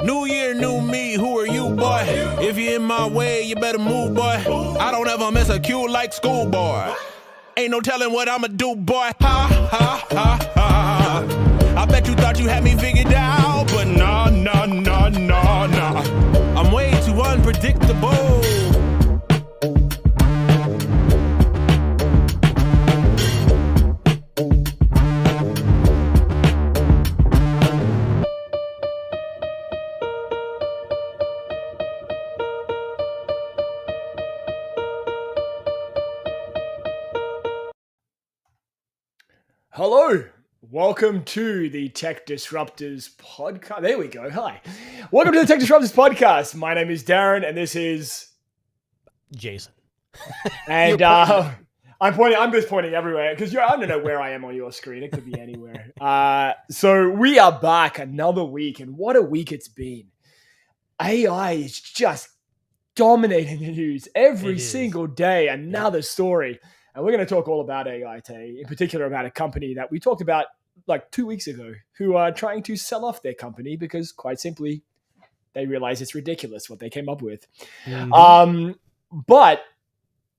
New year, new me, who are you, boy? If you're in my way, you better move, boy. I don't ever miss a cue like schoolboy. Ain't no telling what I'ma do, boy. Ha, ha, ha, ha. I bet you thought you had me figured out, but nah. I'm way too unpredictable. Hello, welcome to the Tech Disruptors podcast. There we go. Hi, welcome to the Tech Disruptors podcast. My name is Darren, and this is Jason. And I'm just pointing everywhere because I don't know where I am on your screen. It could be anywhere. So we are back another week, and what a week it's been. AI is just dominating the news every single day. Another story. And we're going to talk all about AI today, in particular about a company that we talked about like 2 weeks ago who are trying to sell off their company because, quite simply, they realize it's ridiculous what they came up with. Mm-hmm. But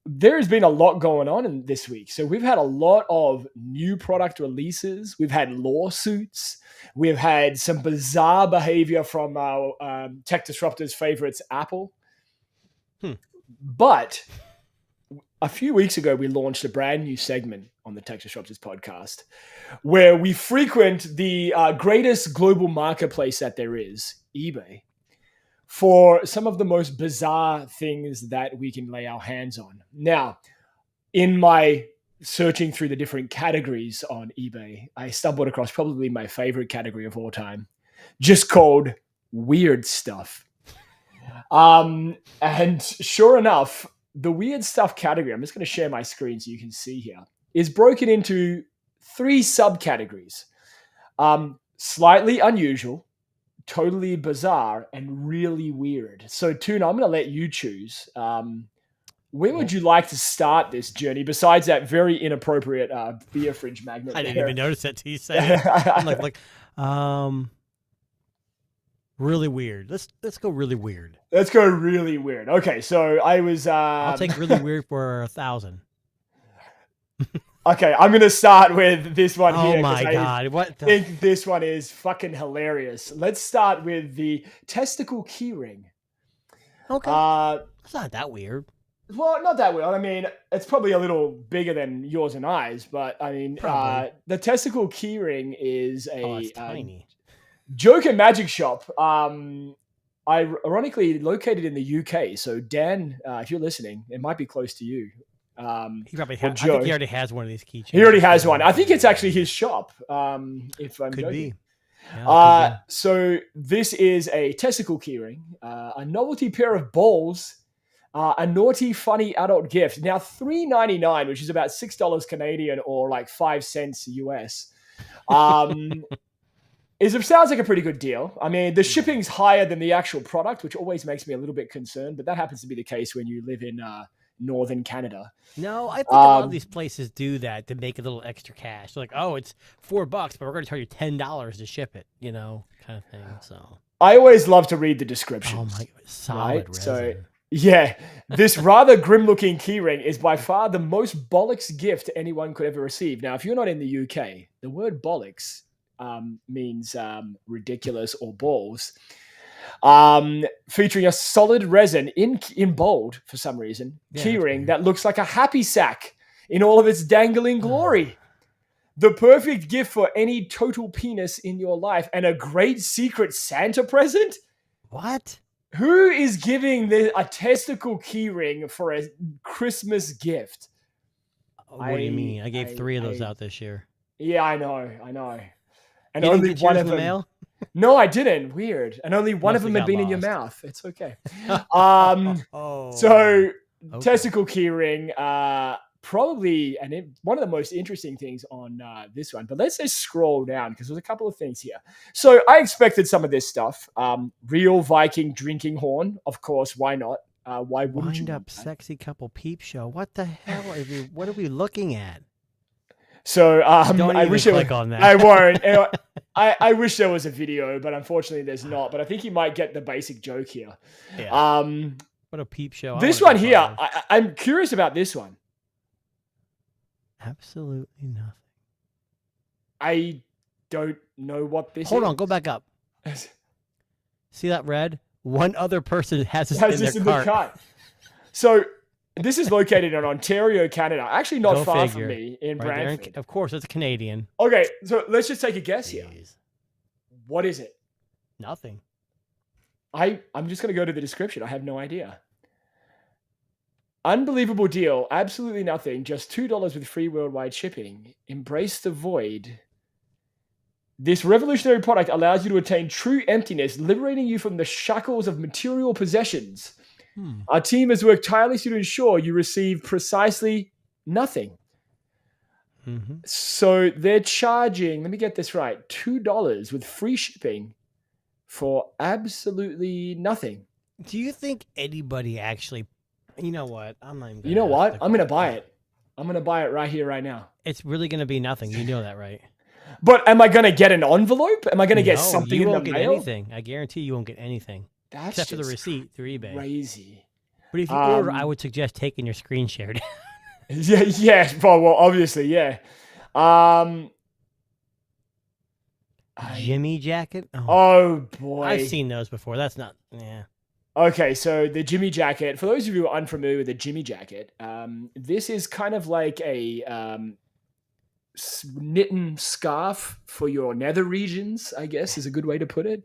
there's been a lot going on in this week. So we've had a lot of new product releases. We've had lawsuits. We've had some bizarre behavior from our Tech Disruptors favorites, Apple. But a few weeks ago, we launched a brand new segment on the Tech Disruptors podcast where we frequent the greatest global marketplace that there is, eBay, for some of the most bizarre things that we can lay our hands on. Now, in my searching through the different categories on eBay, I stumbled across probably my favorite category of all time, just called weird stuff. And sure enough, the weird stuff category, I'm just going to share my screen so you can see here, is broken into 3 subcategories. Slightly unusual, totally bizarre, and really weird. So, Tuna, I'm going to let you choose. Where would you like to start this journey besides that very inappropriate beer fridge magnet? I didn't even notice that till you said it. Really weird. Let's go really weird. Let's go really weird. Okay, so I was... I'll take really weird for 1,000. Okay, I'm going to start with this one here. Oh my God. I think this one is fucking hilarious. Let's start with the testicle keyring. Okay. It's not that weird. Well, not that weird. I mean, it's probably a little bigger than yours and I's, but I mean, the testicle keyring is it's tiny. Joke and Magic Shop, ironically located in the UK. So Dan, if you're listening, it might be close to you. He probably has. I think he already has one of these keychains. He already has one. I think it's actually his shop. If I'm could joking. Be. Yeah, could be. So this is a testicle keyring, a novelty pair of balls, a naughty, funny adult gift. Now $3.99, which is about $6 Canadian or like 5 cents US. Sounds like a pretty good deal. I mean, the shipping's higher than the actual product, which always makes me a little bit concerned, but that happens to be the case when you live in northern Canada. No, I think a lot of these places do that to make a little extra cash. They're like, oh, it's $4, but we're going to charge you $10 to ship it, kind of thing. So I always love to read the descriptions. Oh my God, solid resin. So yeah, this rather grim-looking keyring is by far the most bollocks gift anyone could ever receive. Now, if you're not in the UK, the word bollocks means ridiculous or balls. Featuring a solid resin in bold for some reason, keyring that looks like a happy sack in all of its dangling glory. The perfect gift for any total penis in your life and a great secret Santa present? What? Who is giving a testicle keyring for a Christmas gift? What do you mean? I gave 3 of those out this year. Yeah, I know. And you only didn't get one yours of in the them. mail? No, I didn't. Weird. And only one of them had been in your mouth. It's okay. So testicle keyring, probably one of the most interesting things on this one. But let's just scroll down because there's a couple of things here. So I expected some of this stuff. Real Viking drinking horn, of course. Why not? Why wouldn't you? Wind up sexy couple peep show. What the hell what are we looking at? So Don't I even wish click on that. I won't. Anyway, I wish there was a video, but unfortunately there's not. But I think you might get the basic joke here. Yeah. What a peep show. This one here, I'm curious about this one. Absolutely nothing. I don't know what this is. Hold on, go back up. See that red? One other person has this in their cart. The cart. So this is located in Ontario, Canada. Actually, not Go far figure. from me in Right there Brantford. of course, it's a Canadian. Okay, so let's just take a guess here. Jeez. What is it? Nothing. I'm just going to go to the description. I have no idea. Unbelievable deal. Absolutely nothing. Just $2 with free worldwide shipping. Embrace the void. This revolutionary product allows you to attain true emptiness, liberating you from the shackles of material possessions. Our team has worked tirelessly to ensure you receive precisely nothing. Mm-hmm. So they're charging, let me get this right, $2 with free shipping for absolutely nothing. Do you think anybody actually... You know what? I'm not even gonna You know ask what? the I'm going to question. buy it. I'm going to buy it right here, right now. It's really going to be nothing. You know that, right? But am I going to get an envelope? Am I going to get No, something you in the won't get mail? anything. I guarantee you won't get anything. That's Except for the just receipt through eBay. crazy. But if you order, I would suggest taking your screen share down. Yeah. Well, obviously, yeah. Jimmy jacket? Oh boy. I've seen those before. That's not... Yeah. Okay, so the Jimmy jacket. For those of you who are unfamiliar with the Jimmy jacket, this is kind of like a knitting scarf for your nether regions, I guess is a good way to put it.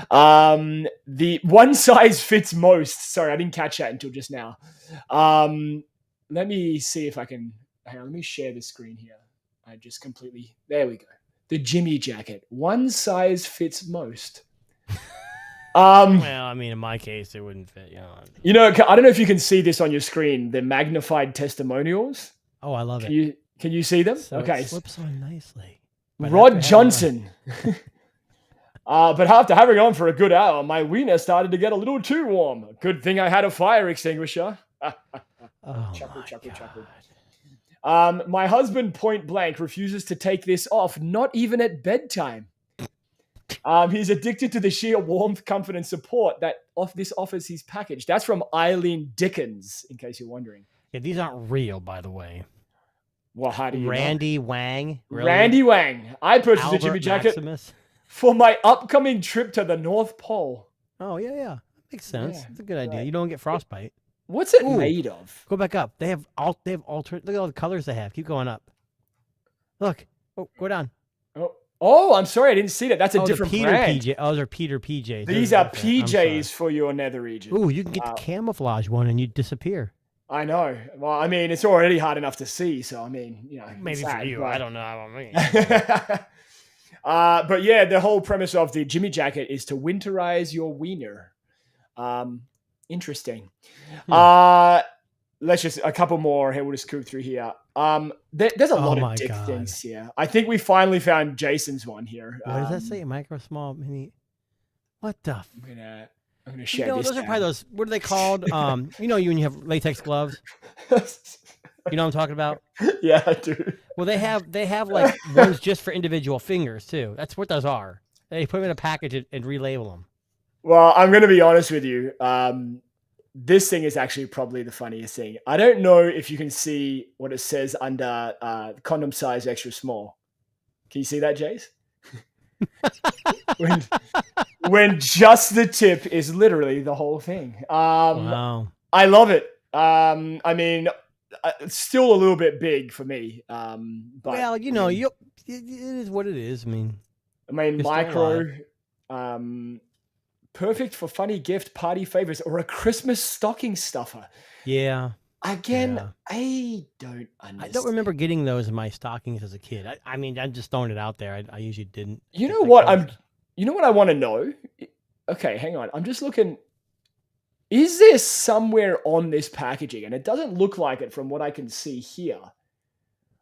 The one size fits most. Sorry, I didn't catch that until just now. Let me see if I can. Hang on, let me share the screen here. I just completely. There we go. The Jimmy jacket. One size fits most. Well, I mean, in my case, it wouldn't fit. You know, I don't know if you can see this on your screen. The magnified testimonials. Oh, I love it. Can you see them? So Okay. It slips on nicely. But Rod Johnson. But after having on for a good hour, my wiener started to get a little too warm. Good thing I had a fire extinguisher. Oh, Chuckle, my chuckle, God. chuckle. My husband, point blank, refuses to take this off, not even at bedtime. He's addicted to the sheer warmth, comfort, and support that this offers his package. That's from Eileen Dickens, in case you're wondering. Yeah, these aren't real, by the way. Well, how do you know? Randy Wang. Really? Randy Wang. I purchased Albert a Jimmy jacket Maximus. for my upcoming trip to the North Pole. Oh, yeah. Makes sense. Yeah, It's a good idea. right. You don't get frostbite. What's it Ooh. made of? Go back up. They have alternate. Look at all the colors they have. Keep going up. Look. Oh, go down. Oh, I'm sorry, I didn't see that. That's a different the Peter brand. PJ. Oh, those are Peter PJs. These are PJs for your nether region. Ooh, you can get the camouflage one and you disappear. I know. Well, I mean, it's already hard enough to see, so I mean, you know. Maybe for you. I don't know. I mean. But yeah, the whole premise of the Jimmy jacket is to winterize your wiener. Interesting. Let's just a couple more here. We'll just scoop through here. There's a lot of dick things here. I think we finally found Jason's one here. What does that say? Micro, small, mini. What the? I'm gonna share this. Those are probably those. What are they called? You know, when you have latex gloves. You know what I'm talking about? Yeah, I do. Well, they have like ones just for individual fingers too. That's what those are. They put them in a package and relabel them. Well, I'm gonna be honest with you. This thing is actually probably the funniest thing. I don't know if you can see what it says under condom size extra small. Can you see that, Jace? when just the tip is literally the whole thing. Wow. I love it. I mean, it's still a little bit big for me. But well, you know, it is what it is. I mean, micro. Perfect for funny gift, party favors, or a Christmas stocking stuffer. Yeah. Again, I don't understand. I don't remember getting those in my stockings as a kid. I mean, I'm just throwing it out there. I usually didn't. You know what? You know what I want to know? Okay, hang on. I'm just looking. Is there somewhere on this packaging, and it doesn't look like it from what I can see here,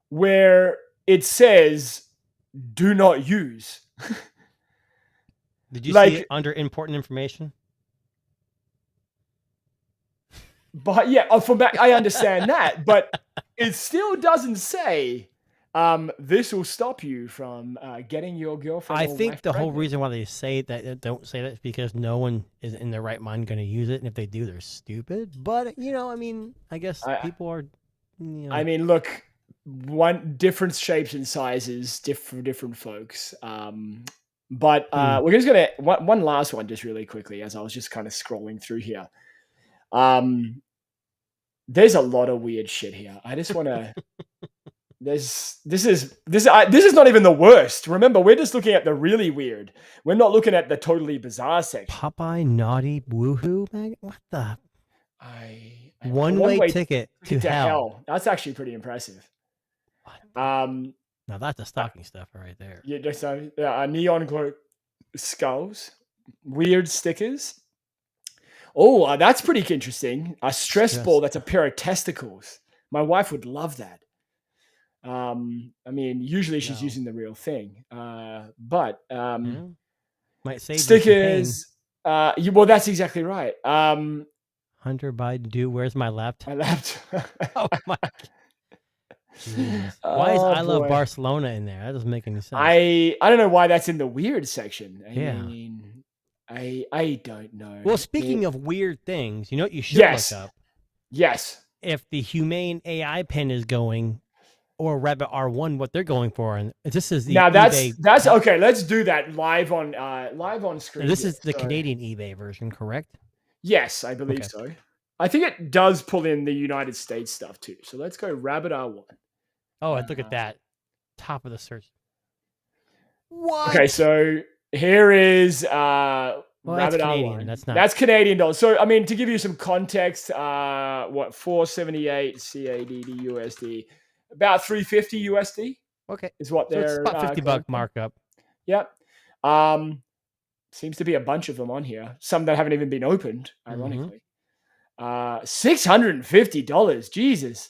where it says "Do not use"? Did you see it under important information? But yeah, I understand that, but it still doesn't say This will stop you from getting your girlfriend. I or think wife the whole pregnant. reason why they say that don't say that is because no one is in their right mind going to use it, and if they do, they're stupid. But I mean, I guess people are. I mean, look, different shapes and sizes, different folks. But we're just gonna one last one, just really quickly, as I was just kind of scrolling through here. There's a lot of weird shit here. I just want to. This is not even the worst. Remember, we're just looking at the really weird. We're not looking at the totally bizarre section. Popeye Naughty Woohoo mag. What the? One-way ticket to hell. That's actually pretty impressive. Now that's the stocking stuffer right there. Yeah, just neon glow skulls, weird stickers. Oh, that's pretty interesting. A stress ball that's a pair of testicles. My wife would love that. I mean, usually she's using the real thing, but might save stickers. Well, that's exactly right. Hunter Biden, dude, where's my laptop? My laptop. Oh my. Why is I Love Barcelona in there? That doesn't make any sense. I don't know why that's in the weird section. I mean, I don't know. Well, speaking of weird things, you know what you should look up? Yes. If the Humane AI pen is going, or Rabbit R1, what they're going for, and this is the now eBay that's okay. Let's do that live on screen. This is the Canadian eBay version, correct? Yes, I believe so. I think it does pull in the United States stuff too. So let's go Rabbit R1. Oh, look at that. Top of the search. What? Okay, so here is Rabbit R1. That's Canadian dollars. So, I mean, to give you some context, 478 CAD to USD, about 350 USD. Okay. Is what they're it's about $50 markup. Yep. Seems to be a bunch of them on here. Some that haven't even been opened, ironically. $650. Jesus.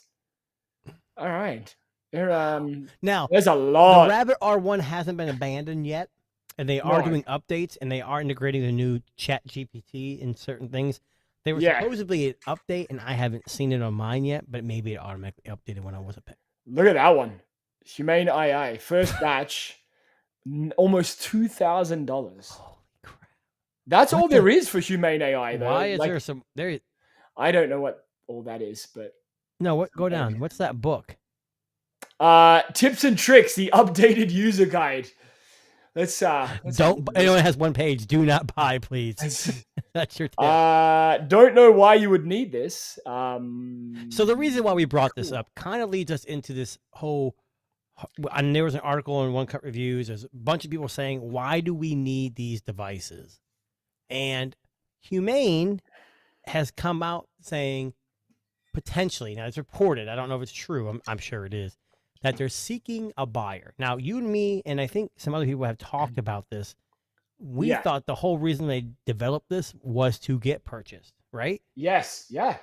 All right. Now there's a lot. The Rabbit R1 hasn't been abandoned yet, and they are doing updates, and they are integrating the new Chat GPT in certain things. They were supposedly an update, and I haven't seen it on mine yet, but maybe it automatically updated when I wasn't paying. Look at that one. Humane AI. First batch, almost $2,000. Holy crap. That's all there is for Humane AI, though. Why is there some... there? I don't know what all that is, but... No, go down. What's that book? Tips and Tricks, the updated user guide. Let's don't. It only has one page. Do not buy, please. That's your tip. Don't know why you would need this. So the reason why we brought this up kind of leads us into this whole. And there was an article in One Cut Reviews. There's a bunch of people saying, "Why do we need these devices?" And Humane has come out saying, potentially. Now it's reported. I don't know if it's true. I'm sure it is. That they're seeking a buyer. Now, you and me, and I think some other people have talked about this. We thought the whole reason they developed this was to get purchased, right? Yes. Yeah.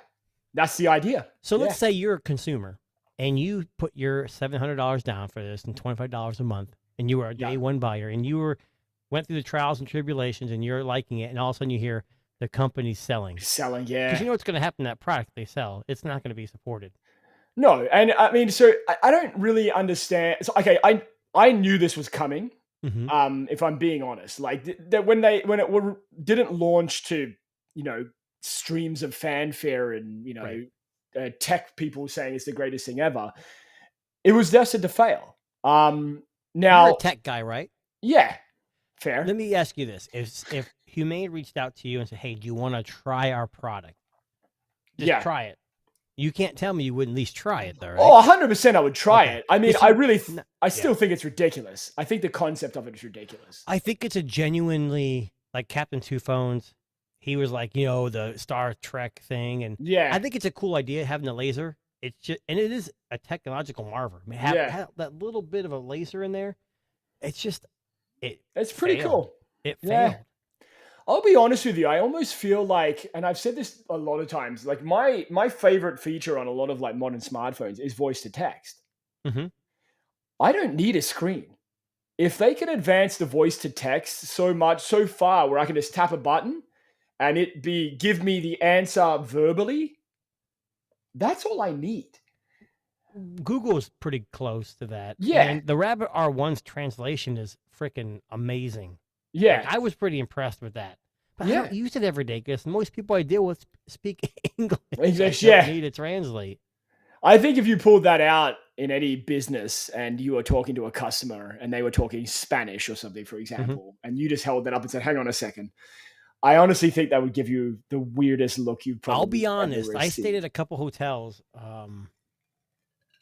That's the idea. So let's say you're a consumer and you put your $700 down for this and $25 a month, and you were a day one buyer, and you went through the trials and tribulations, and you're liking it, and all of a sudden you hear the company's selling. Yeah. Because you know what's going to happen to that product they sell. It's not going to be supported. No, and I mean, so I don't really understand. So, okay, I knew this was coming. Mm-hmm. If I'm being honest, like when it didn't launch to, streams of fanfare and tech people saying it's the greatest thing ever, it was destined to fail. Now you're a tech guy, right? Yeah, fair. Let me ask you this: if Humane reached out to you and said, "Hey, do you want to try our product?" Just try it. You can't tell me you wouldn't at least try it, though, right? Oh, 100% I would try it. I mean, I still think it's ridiculous. I think the concept of it is ridiculous. I think it's a genuinely, like Captain Two Phones, he was like, the Star Trek thing. And I think it's a cool idea, having the laser. It's just, and it is a technological marvel. I mean, have that little bit of a laser in there. It's just, it's pretty cool. It failed. I'll be honest with you. I almost feel like, and I've said this a lot of times, like my favorite feature on a lot of like modern smartphones is voice to text. Mm-hmm. I don't need a screen. If they can advance the voice to text so far where I can just tap a button and give me the answer verbally, that's all I need. Google's pretty close to that. Yeah. And the Rabbit R1's translation is freaking amazing. Yeah. Like, I was pretty impressed with that. But I Yeah. don't use it every day because most people I deal with speak English. English, I don't yeah. need to translate. I think if you pulled that out in any business and you were talking to a customer and they were talking Spanish or something, for example, and you just held that up and said, hang on a second, I honestly think that would give you the weirdest look you've probably I'll be ever honest. I stayed received. at a couple hotels,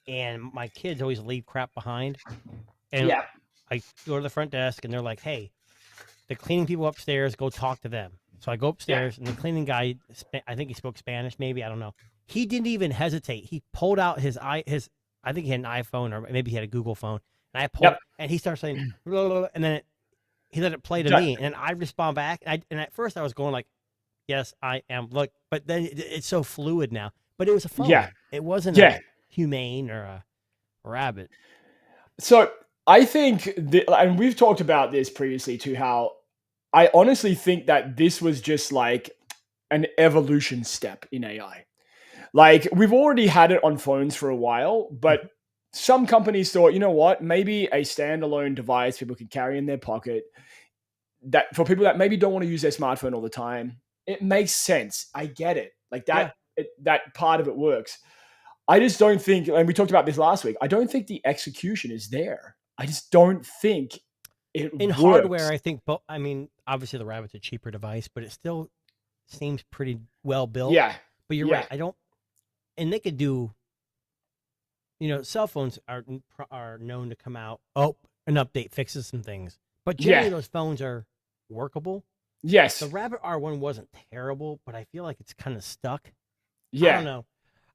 and my kids always leave crap behind. And Yeah. I go to the front desk, and they're like, "Hey, the cleaning people upstairs, go talk to them." So I go upstairs, and the cleaning guy, I think he spoke Spanish, maybe, I don't know. He didn't even hesitate. He pulled out his I think he had an iPhone or maybe he had a Google phone, and I pulled, and he started saying, blah, blah, blah, and then he let it play to me, and I respond back, and at first I was going like, "Yes, I am." Look, but then it's so fluid now. But it was a phone. Yeah. It wasn't Yeah. a Humane or a Rabbit. So I think, and we've talked about this previously too, how I honestly think that this was just like an evolution step in AI. Like we've already had it on phones for a while, but some companies thought, you know what, maybe a standalone device people can carry in their pocket, that for people that maybe don't want to use their smartphone all the time, it makes sense. I get it. Like that, that part of it works. I just don't think, and we talked about this last week, I don't think the execution is there. I just don't think it In works. hardware, I think, I mean, obviously the Rabbit's a cheaper device, but it still seems pretty well built. Yeah. But you're right. I don't, and they could do, cell phones are known to come out, an update fixes some things. But generally those phones are workable. Yes. The Rabbit R1 wasn't terrible, but I feel like it's kind of stuck. Yeah. I don't know.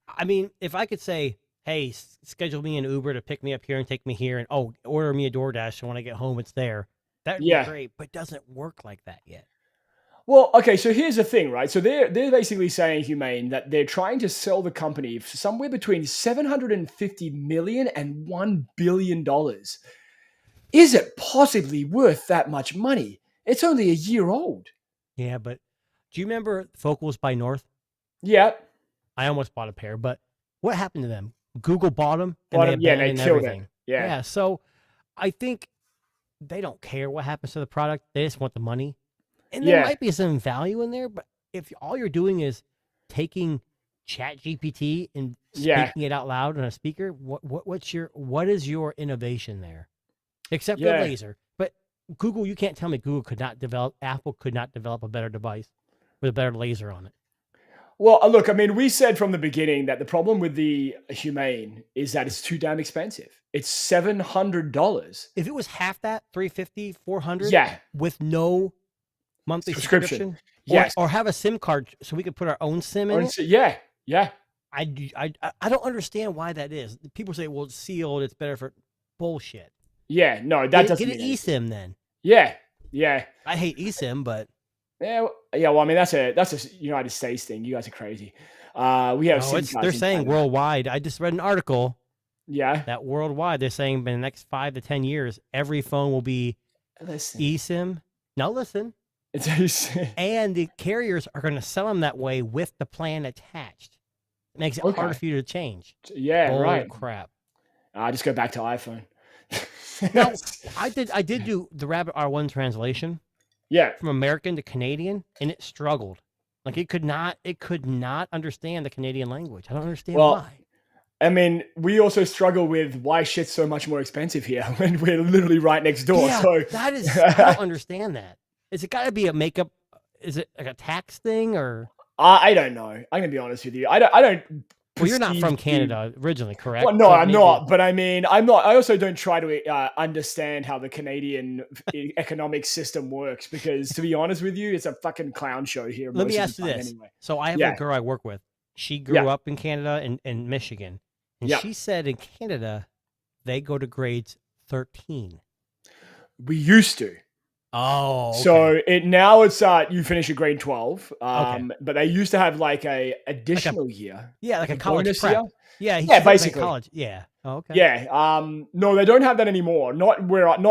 I mean, if I could say, hey, schedule me an Uber to pick me up here and take me here, and order me a DoorDash, so when I get home, it's there. That would be great, but it doesn't work like that yet. Well, okay, so here's the thing, right? So they're basically saying, Humane, that they're trying to sell the company for somewhere between $750 million and $1 billion. Is it possibly worth that much money? It's only a year old. Yeah, but do you remember Focals by North? Yeah. I almost bought a pair, but what happened to them? Google bought them, and Bought they 'em, yeah, abandoned they killed it. everything. Yeah. So I think they don't care what happens to the product. They just want the money. And there might be some value in there, but if all you're doing is taking ChatGPT and speaking it out loud on a speaker, what is your innovation there? Except for laser. But Google, you can't tell me Apple could not develop a better device with a better laser on it. Well, look, I mean, we said from the beginning that the problem with the Humane is that it's too damn expensive. It's $700. If it was half that, $350, $400, with no monthly subscription, or have a SIM card so we could put our own SIM in it. Yeah. I don't understand why that is. People say, well, it's sealed, it's better for bullshit. Yeah, no, that doesn't get an eSIM then. Yeah. I hate eSIM, but yeah. Well, I mean, that's a United States thing. You guys are crazy. We have SIM cards they're saying Canada. Worldwide. I just read an article. Yeah. That worldwide, they're saying in the next 5 to 10 years, every phone will be eSIM. Now listen. And the carriers are going to sell them that way with the plan attached. It makes it harder for you to change. Yeah, right. Crap. I just go back to iPhone. No, I did do the Rabbit R1 translation. Yeah. From American to Canadian, and it struggled. Like it could not understand the Canadian language. I don't understand why. I mean, we also struggle with why shit's so much more expensive here when we're literally right next door. Yeah, so that is, I don't understand that. Is it got to be a makeup? Is it like a tax thing or? I don't know. I'm gonna be honest with you. I don't. Well, you're not from Canada originally, correct? Well, no, I'm not. But I mean, I'm not. I also don't try to understand how the Canadian economic system works because, to be honest with you, it's a fucking clown show here. Let me ask you this. Anyway. So I have a girl I work with. She grew up in Canada and Michigan, and she said in Canada they go to grades 13. We used to. Oh, okay. So now it's you finish your grade 12, but they used to have like a additional year. Yeah, like a college prep. Year. Yeah, basically college. Yeah. Oh, okay. Yeah. No, they don't have that anymore. Not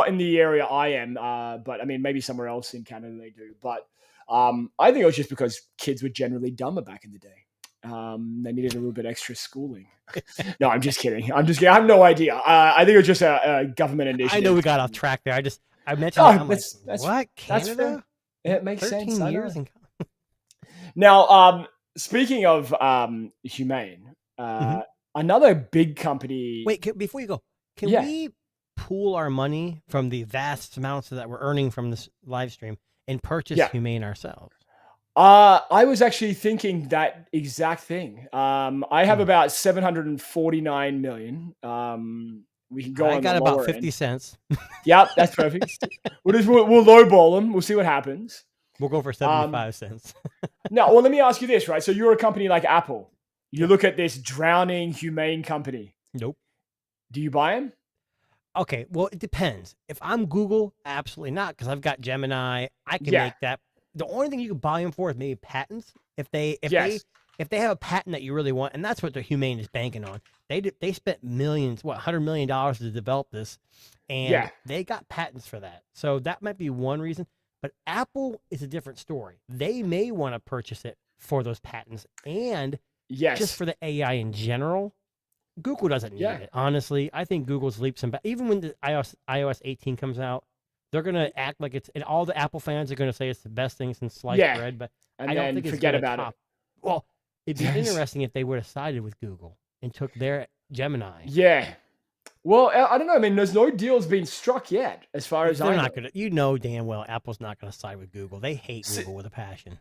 in the area I am. But I mean, maybe somewhere else in Canada they do. But I think it was just because kids were generally dumber back in the day. They needed a little bit extra schooling. No, I'm just kidding. I have no idea. I think it was just a government initiative. I know we got off track there. I mentioned Oh, that. I'm like, that's- what? that's fair. Canada? It makes 13 sense. I years know. in Now, speaking of Humane, Mhm. another big company. Wait, before you go, can Yeah. we pool our money from the vast amounts that we're earning from this live stream and purchase Yeah. Humane ourselves? I was actually thinking that exact thing. I have Hmm. about 749 million. We can go I on got the about lower 50 end. cents. Yep, that's perfect. we'll lowball them. We'll see what happens. We'll go for 75 cents. Now, well, let me ask you this, right? So you're a company like Apple. You look at this drowning Humane company. Nope. Do you buy them? Okay, well, it depends. If I'm Google, absolutely not, because I've got Gemini. I can Yeah. make that. The only thing you can buy them for is maybe patents. If they Yes. have a patent that you really want, and that's what the Humane is banking on. They spent millions, $100 million to develop this, and Yeah. they got patents for that. So that might be one reason. But Apple is a different story. They may want to purchase it for those patents and Yes. just for the AI in general. Google doesn't need Yeah. it. Honestly, I think Google's leaps and bounds. Even when the iOS 18 comes out, they're gonna act like it's, and all the Apple fans are gonna say it's the best thing since sliced Yeah. bread. But and I don't then think it's forget gonna about top. it. Well, it'd be Yes. interesting if they would have sided with Google and took their Gemini. Yeah. Well, I don't know. I mean, there's no deal's been struck yet, as far as They're I know. not gonna. You know damn well Apple's not gonna side with Google. They hate See- Google with a passion.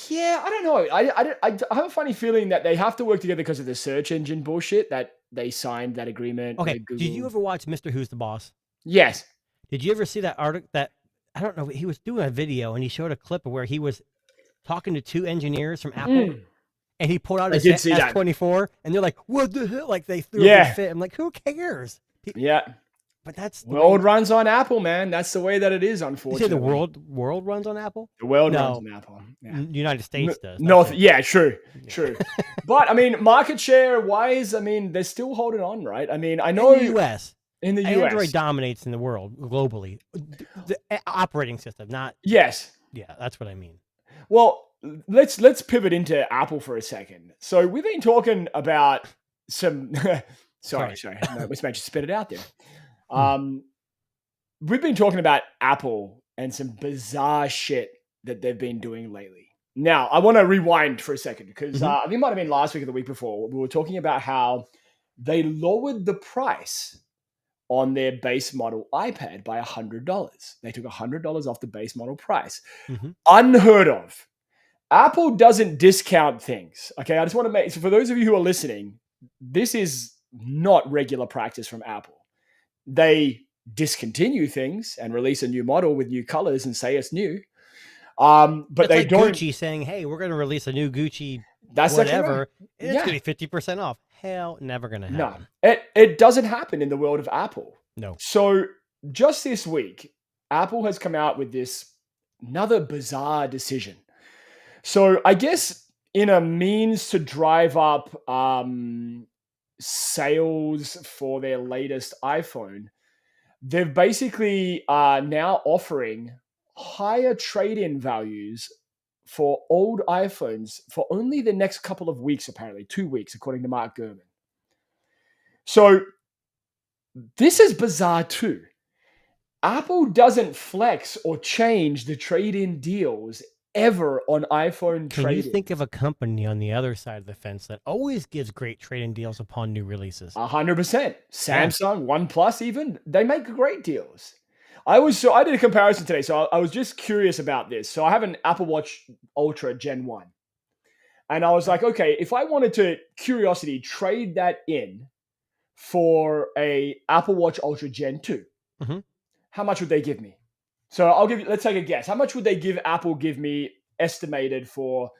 Yeah, I don't know. I have a funny feeling that they have to work together because of the search engine bullshit that they signed that agreement. Okay, with Google. did you ever watch Mr. Who's the Boss? Yes. Did you ever see that article? That I don't know. He was doing a video and he showed a clip of where he was talking to two engineers from Apple. Mm. And he pulled out I his did see that. S24, and they're like, "What the hell?" Like they threw a Yeah. big fit. I'm like, "Who cares?" Yeah. But that's the World way, runs on Apple, man. That's the way that it is, you unfortunately. say the world runs on Apple. The world No. runs on Apple. Yeah. United States does. North, That's it. yeah, true, true. But I mean, market share wise, I mean, they're still holding on, right? I mean, I know In the U.S., in the US, Android dominates in the world globally. The operating system, not yes. yeah. That's what I mean. Well, let's pivot into Apple for a second. So we've been talking about some. sorry. No, was meant to spit it out there. We've been talking about Apple and some bizarre shit that they've been doing lately. Now, I want to rewind for a second because I think it might have been last week or the week before. We were talking about how they lowered the price on their base model iPad by $100. They took $100 off the base model price. Mhm. Unheard of. Apple doesn't discount things. Okay, I just want to make so for those of you who are listening, this is not regular practice from Apple. They discontinue things and release a new model with new colors and say it's new. But It's they like don't. Gucci saying, "Hey, we're going to release a new Gucci That's exactly right. whatever. And it's Yeah. going to be 50% off." Hell, never going to No, happen. it doesn't happen in the world of Apple. No. So just this week, Apple has come out with this another bizarre decision. So I guess in a means to drive up sales for their latest iPhone, they've basically now offering higher trade-in values for old iPhones for only the next couple of weeks, apparently 2 weeks, according to Mark Gurman. So this is bizarre too. Apple doesn't flex or change the trade-in deals ever on iPhone Can you trade-in. think of a company on the other side of the fence that always gives great trade-in deals upon new releases? 100%. Samsung, OnePlus, even they make great deals. I did a comparison today, so I was just curious about this. So I have an Apple Watch Ultra Gen 1. And I was like, okay, if I wanted to curiosity trade that in for a Apple Watch Ultra Gen 2, Mhm. how much would they give me? So let's take a guess. How much would Apple give me estimated for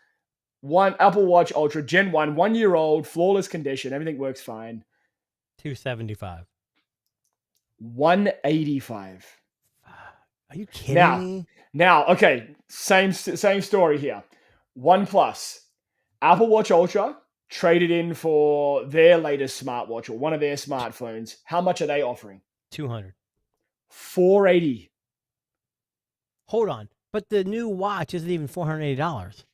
one Apple Watch Ultra Gen 1, 1 year old, flawless condition, everything works fine? $275. $185. Are you kidding me? Now, okay, same story here. OnePlus, Apple Watch Ultra, traded in for their latest smartwatch or one of their smartphones. How much are they offering? $200. $480. Hold on. But the new watch isn't even $480.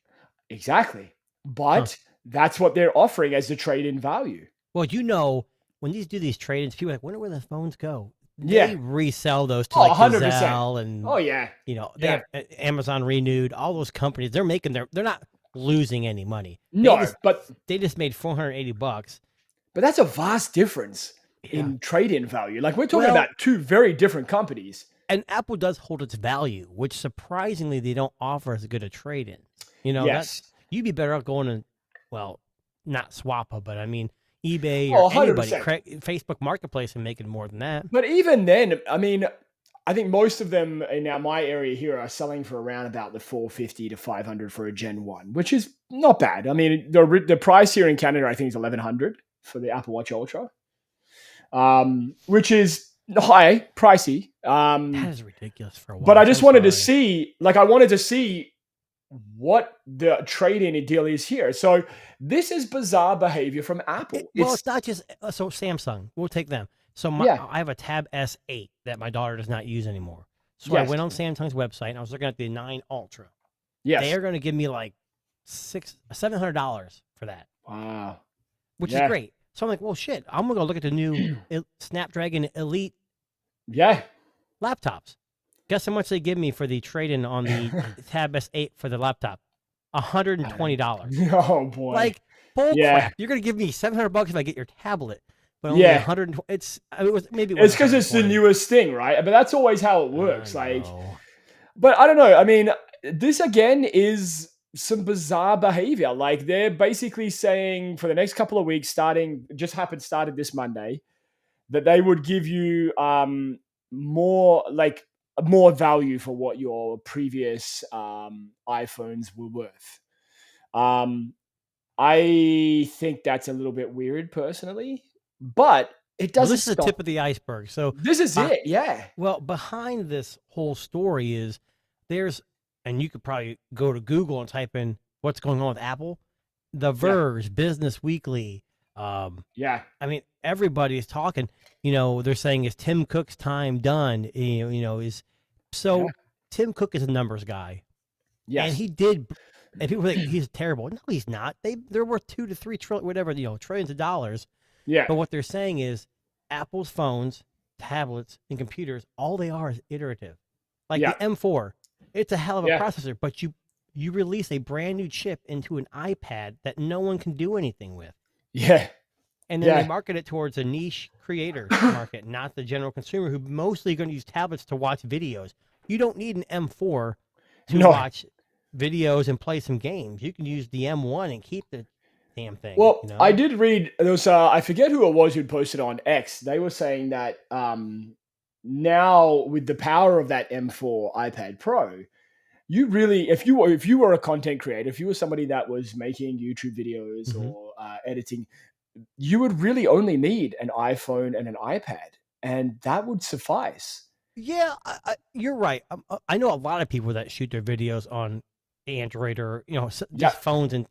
Exactly. But that's what they're offering as the trade-in value. Well, you know, when these do these trade-ins, people are like, wonder where the phones go. Yeah. They resell those to Oh, like 100%. Gazelle and Oh yeah. you know, they Yeah. have Amazon Renewed, all those companies. They're making they're not losing any money. No, but They just made $480. that's a vast difference Yeah. in trade-in value. Like we're talking Well- about two very different companies. And Apple does hold its value, which surprisingly they don't offer as good a trade-in. You know, Yes. you'd be better off going to, well, not Swappa, but I mean eBay Oh, or anybody, 100%. Facebook Marketplace, and making more than that. But even then, I mean, I think most of them in my area here are selling for around about the $450 to $500 for a Gen 1, which is not bad. I mean, the price here in Canada, I think, is $1,100 for the Apple Watch Ultra, which is high, pricey. That is ridiculous for a while. But I just wanted to see, I wanted to see what the trade-in deal is here. So this is bizarre behavior from Apple. It's not just so Samsung. We'll take them. So I have a Tab S8 that my daughter does not use anymore. So I went on Samsung's website and I was looking at the 9 Ultra. Yes. They are going to give me like $700 for that. Wow. Which is great. So I'm like, well, shit. I'm gonna go look at the new Snapdragon Elite laptops. Guess how much they give me for the trade-in on the Tab S8 for the laptop? $120. Oh boy! Like bull crap. You're gonna give me $700 if I get your tablet, but only 120. It's it's because it's the newest thing, right? But that's always how it works. But I don't know. I mean, this again is some bizarre behavior. Like they're basically saying for the next couple of weeks, started this Monday, that they would give you more value for what your previous iPhones were worth. I think that's a little bit weird personally, but it doesn't. This is the tip of the iceberg. So this is it. Yeah. Well, behind this whole story is and you could probably go to Google and type in what's going on with Apple, The Verge, Business Weekly. I mean, everybody's talking. You know, they're saying, is Tim Cook's time done? Tim Cook is a numbers guy. Yes. And he did, and people think he's terrible. No, he's not. They're worth 2 to 3 trillion, whatever, trillions of dollars. Yeah. But what they're saying is Apple's phones, tablets, and computers, all they are is iterative. Like the M4, it's a hell of a processor, but you release a brand new chip into an iPad that no one can do anything with. Yeah. And then they market it towards a niche creator market, not the general consumer who mostly going to use tablets to watch videos. You don't need an M4 to watch videos and play some games. You can use the M1 and keep the damn thing. Well, I did read, there was, I forget who it was who'd posted on X. They were saying that now with the power of that M4 iPad Pro, you really, if you were a content creator, if you were somebody that was making YouTube videos or editing, you would really only need an iPhone and an iPad, and that would suffice. Yeah, you're right. I know a lot of people that shoot their videos on Android or just phones, and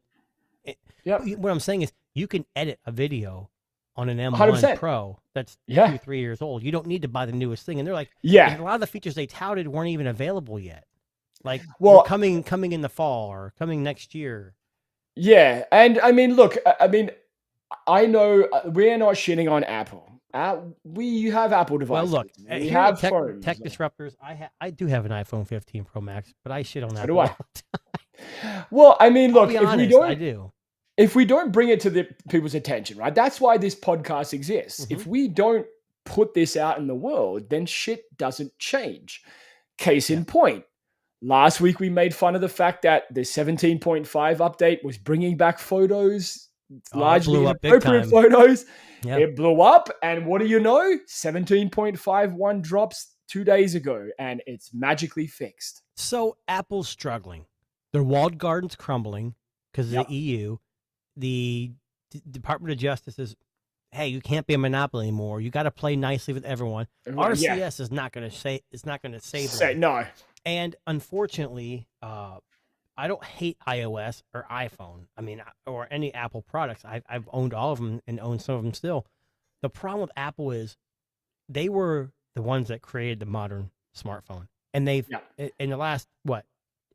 what I'm saying is you can edit a video on an M1 100%. Pro that's 2-3 years old. You don't need to buy the newest thing. And they're like, a lot of the features they touted weren't even available yet. Like, coming in the fall or coming next year. Yeah, and I mean, look, I know we're not shitting on Apple. You have Apple devices. Well, look, we have phones. Tech Disruptors. I do have an iPhone 15 Pro Max, but I shit on that. Do I? Well, I mean, look, I do. If we don't bring it to the people's attention, right? That's why this podcast exists. If we don't put this out in the world, then shit doesn't change. Case in point. Last week, we made fun of the fact that the 17.5 update was bringing back photos, largely inappropriate photos. Yep. It blew up. And what do you know? 17.51 drops 2 days ago, and it's magically fixed. So Apple's struggling. Their walled garden's crumbling because of the EU. The Department of Justice is, hey, you can't be a monopoly anymore. You got to play nicely with everyone. RCS is not going to say, it's not going to save them. No. And unfortunately, I don't hate iOS or iPhone. I mean, or any Apple products. I've owned all of them and own some of them still. The problem with Apple is they were the ones that created the modern smartphone. And they've, in the last,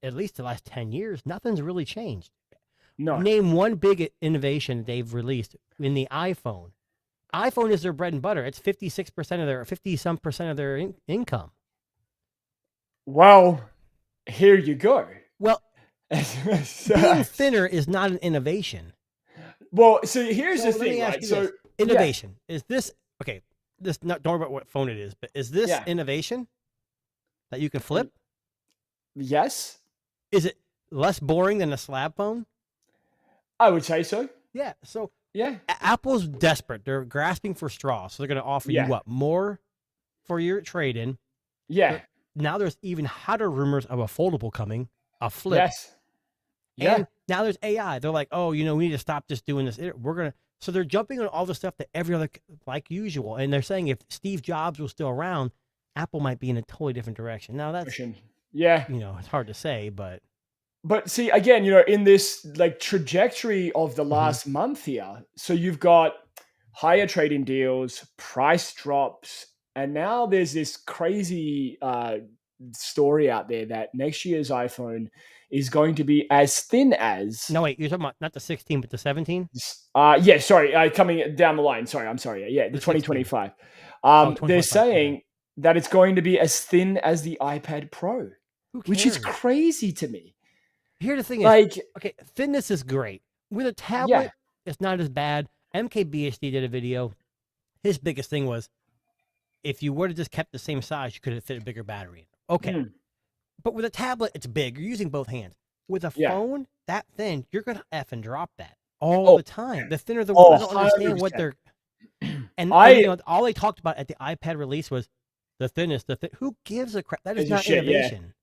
at least the last 10 years, nothing's really changed. No. Name one big innovation they've released in the iPhone. iPhone is their bread and butter. It's 56% of their 50-some percent of their income. Well, here you go. Well, So- being thinner is not an innovation. well, so here's So the let me thing, ask right? you So this. Innovation. Is this okay? This not don't worry about what phone it is, but is this Yeah. innovation that you can flip? yes, Is it less boring than a slab phone? I would say so. Yeah. So Yeah. Apple's desperate. They're grasping for straws. So they're going to offer Yeah. you what? More for your trade-in. Yeah. Now there's even hotter rumors of a foldable coming, a flip. Yes. Yeah. And now there's AI. They're like, oh, we need to stop just doing this. We're going to. So they're jumping on all the stuff that every other, like usual. And they're saying if Steve Jobs was still around, Apple might be in a totally different direction. Now that's, Yeah. it's hard to say, but. But see, again, in this like trajectory of the last month here, so you've got higher trading deals, price drops, and now there's this crazy story out there that next year's iPhone is going to be as thin as. No, wait, you're talking about not the 16, but the 17? Yeah, sorry, coming down the line. Sorry, I'm sorry. Yeah, the 2025. They're 2025, saying that it's going to be as thin as the iPad Pro, Who which is cares? crazy to me. Here the thing is, Like, okay, thinness is great. With a tablet, it's not as bad. MKBHD did a video. His biggest thing was, if you would have just kept the same size, you could have fit a bigger battery in. Okay. But with a tablet, it's big. You're using both hands. With a phone that thin, you're going to effing drop that all the time. The thinner the I don't understand what 100%. they're... And all they talked about at the iPad release was the thinness. Who gives a crap? That is not innovation.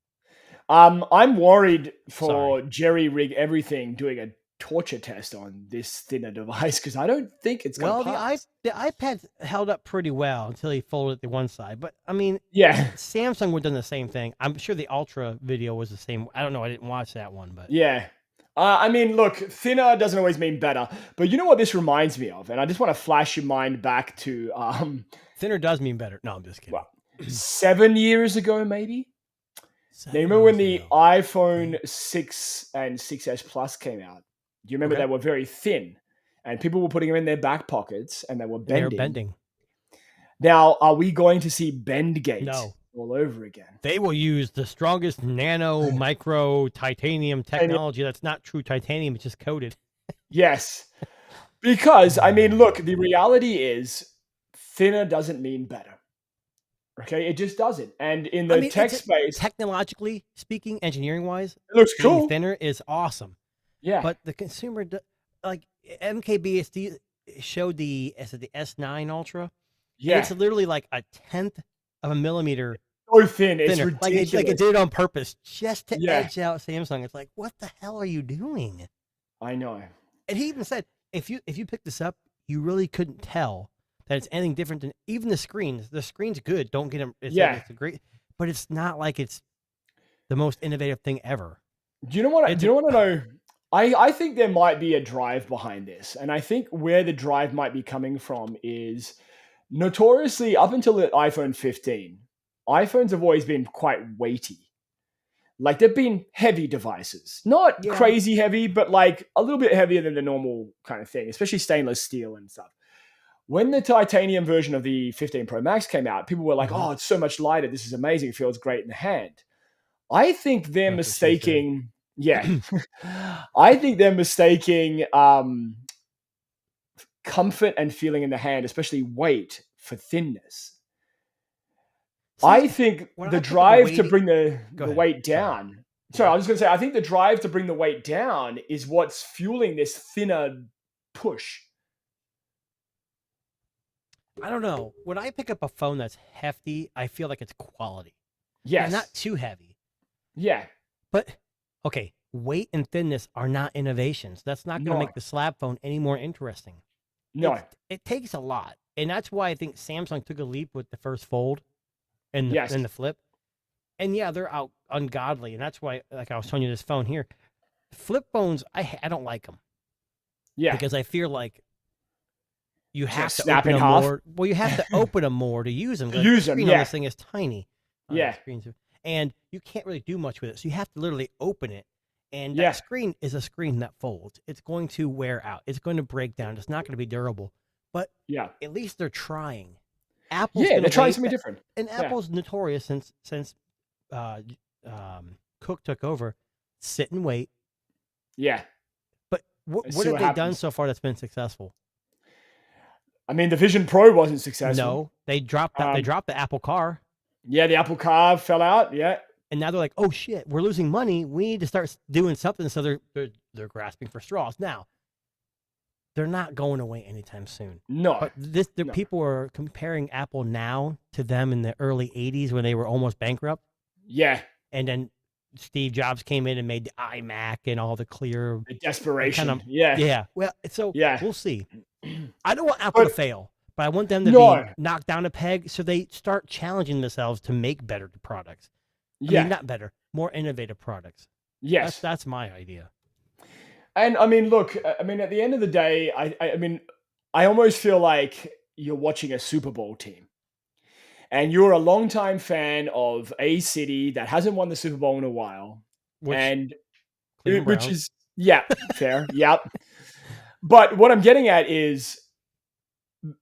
I'm worried for Jerry Rig Everything doing a torture test on this thinner device because I don't think it's going to pass. The iPad held up pretty well until he folded it to one side. But I mean, Samsung would have done the same thing. I'm sure the Ultra video was the same. I don't know. I didn't watch that one, but yeah. I mean, look, thinner doesn't always mean better, but you know what this reminds me of, and I just want to flash your mind back to thinner does mean better. No, I'm just kidding. Well, 7 years ago, maybe. Now, remember when the iPhone 6 and 6S Plus came out? Do you remember they were very thin and people were putting them in their back pockets and they were bending? They were bending. Now, are we going to see Bendgate all over again? They will use the strongest nano micro titanium technology that's not true titanium, it's just coated. Yes. Because, I mean, look, the reality is thinner doesn't mean better. Okay, it just doesn't. And in the tech space, technologically speaking, engineering wise, it looks cool. Thinner is awesome. Yeah. But the consumer, like MKBHD showed the S9 Ultra. Yeah. It's literally like a 1/10 of a millimeter. So thin. Thinner. It's ridiculous. Like it did it on purpose just to edge out Samsung. It's like, what the hell are you doing? I know. And he even said, if you pick this up, you really couldn't tell that it's anything different than even the screens. The screen's good. Don't get them. It's a great, but it's not like it's the most innovative thing ever. Do you know what? Do you want to know? I think there might be a drive behind this, and I think where the drive might be coming from is notoriously up until the iPhone 15, iPhones have always been quite weighty. Like they've been heavy devices, not crazy heavy, but like a little bit heavier than the normal kind of thing, especially stainless steel and stuff. When the titanium version of the 15 Pro Max came out, people were like, oh, it's so much lighter. This is amazing. It feels great in the hand. I think they're mistaking... Yeah. I think they're mistaking comfort and feeling in the hand, especially weight, for thinness. I think the drive to bring the weight down... Sorry, I was just going to say, I think the drive to bring the weight down is what's fueling this thinner push. I don't know. When I pick up a phone that's hefty, I feel like it's quality. Yes. And not too heavy. Yeah. But, okay, weight and thinness are not innovations. That's not going to make the slab phone any more interesting. No. It takes a lot. And that's why I think Samsung took a leap with the first fold and the flip. And yeah, they're out ungodly. And that's why, like I was telling you, this phone here, flip phones, I don't like them. Yeah. Because I feel like you have to snap open in them half. more. Well, you have to open them more to use them. To use the them, screen on this thing is tiny. Yeah. And you can't really do much with it. So you have to literally open it. And Yeah. that screen is a screen that folds. It's going to wear out. It's going to break down. It's not going to be durable. But Yeah. at least they're trying. Apple's Yeah, gonna they're trying wait- something different. And Yeah. Apple's notorious since Cook took over. Sit and wait. Yeah. But Let's what see have what they done happens. so far that's been successful? I mean, the Vision Pro wasn't successful. No, they dropped that. They Um, dropped the Apple Car, Yeah, the Apple Car fell out. Yeah. and now they're like, "Oh shit, we're losing money. We need to start doing something." So they're grasping for straws. Now, they're not going away anytime soon. No. But No. people are comparing Apple now to them in the early '80s when they were almost bankrupt, Yeah. and then Steve Jobs came in and made the iMac and all the clear. The desperation. Kind of- yeah. Yeah, well, so Yeah. we'll see. I don't want Apple to But- fail, but I want them to No. be knocked down a peg so they start challenging themselves to make better products. I Yeah. mean, not better, more innovative products. Yes. That's my idea. And I mean, look, I mean, at the end of the day, I mean, I almost feel like you're watching a Super Bowl team. And you're a longtime fan of a city that hasn't won the Super Bowl in a while. Which, and Cleveland which Browns. is, yeah, fair. Yep. But what I'm getting at is,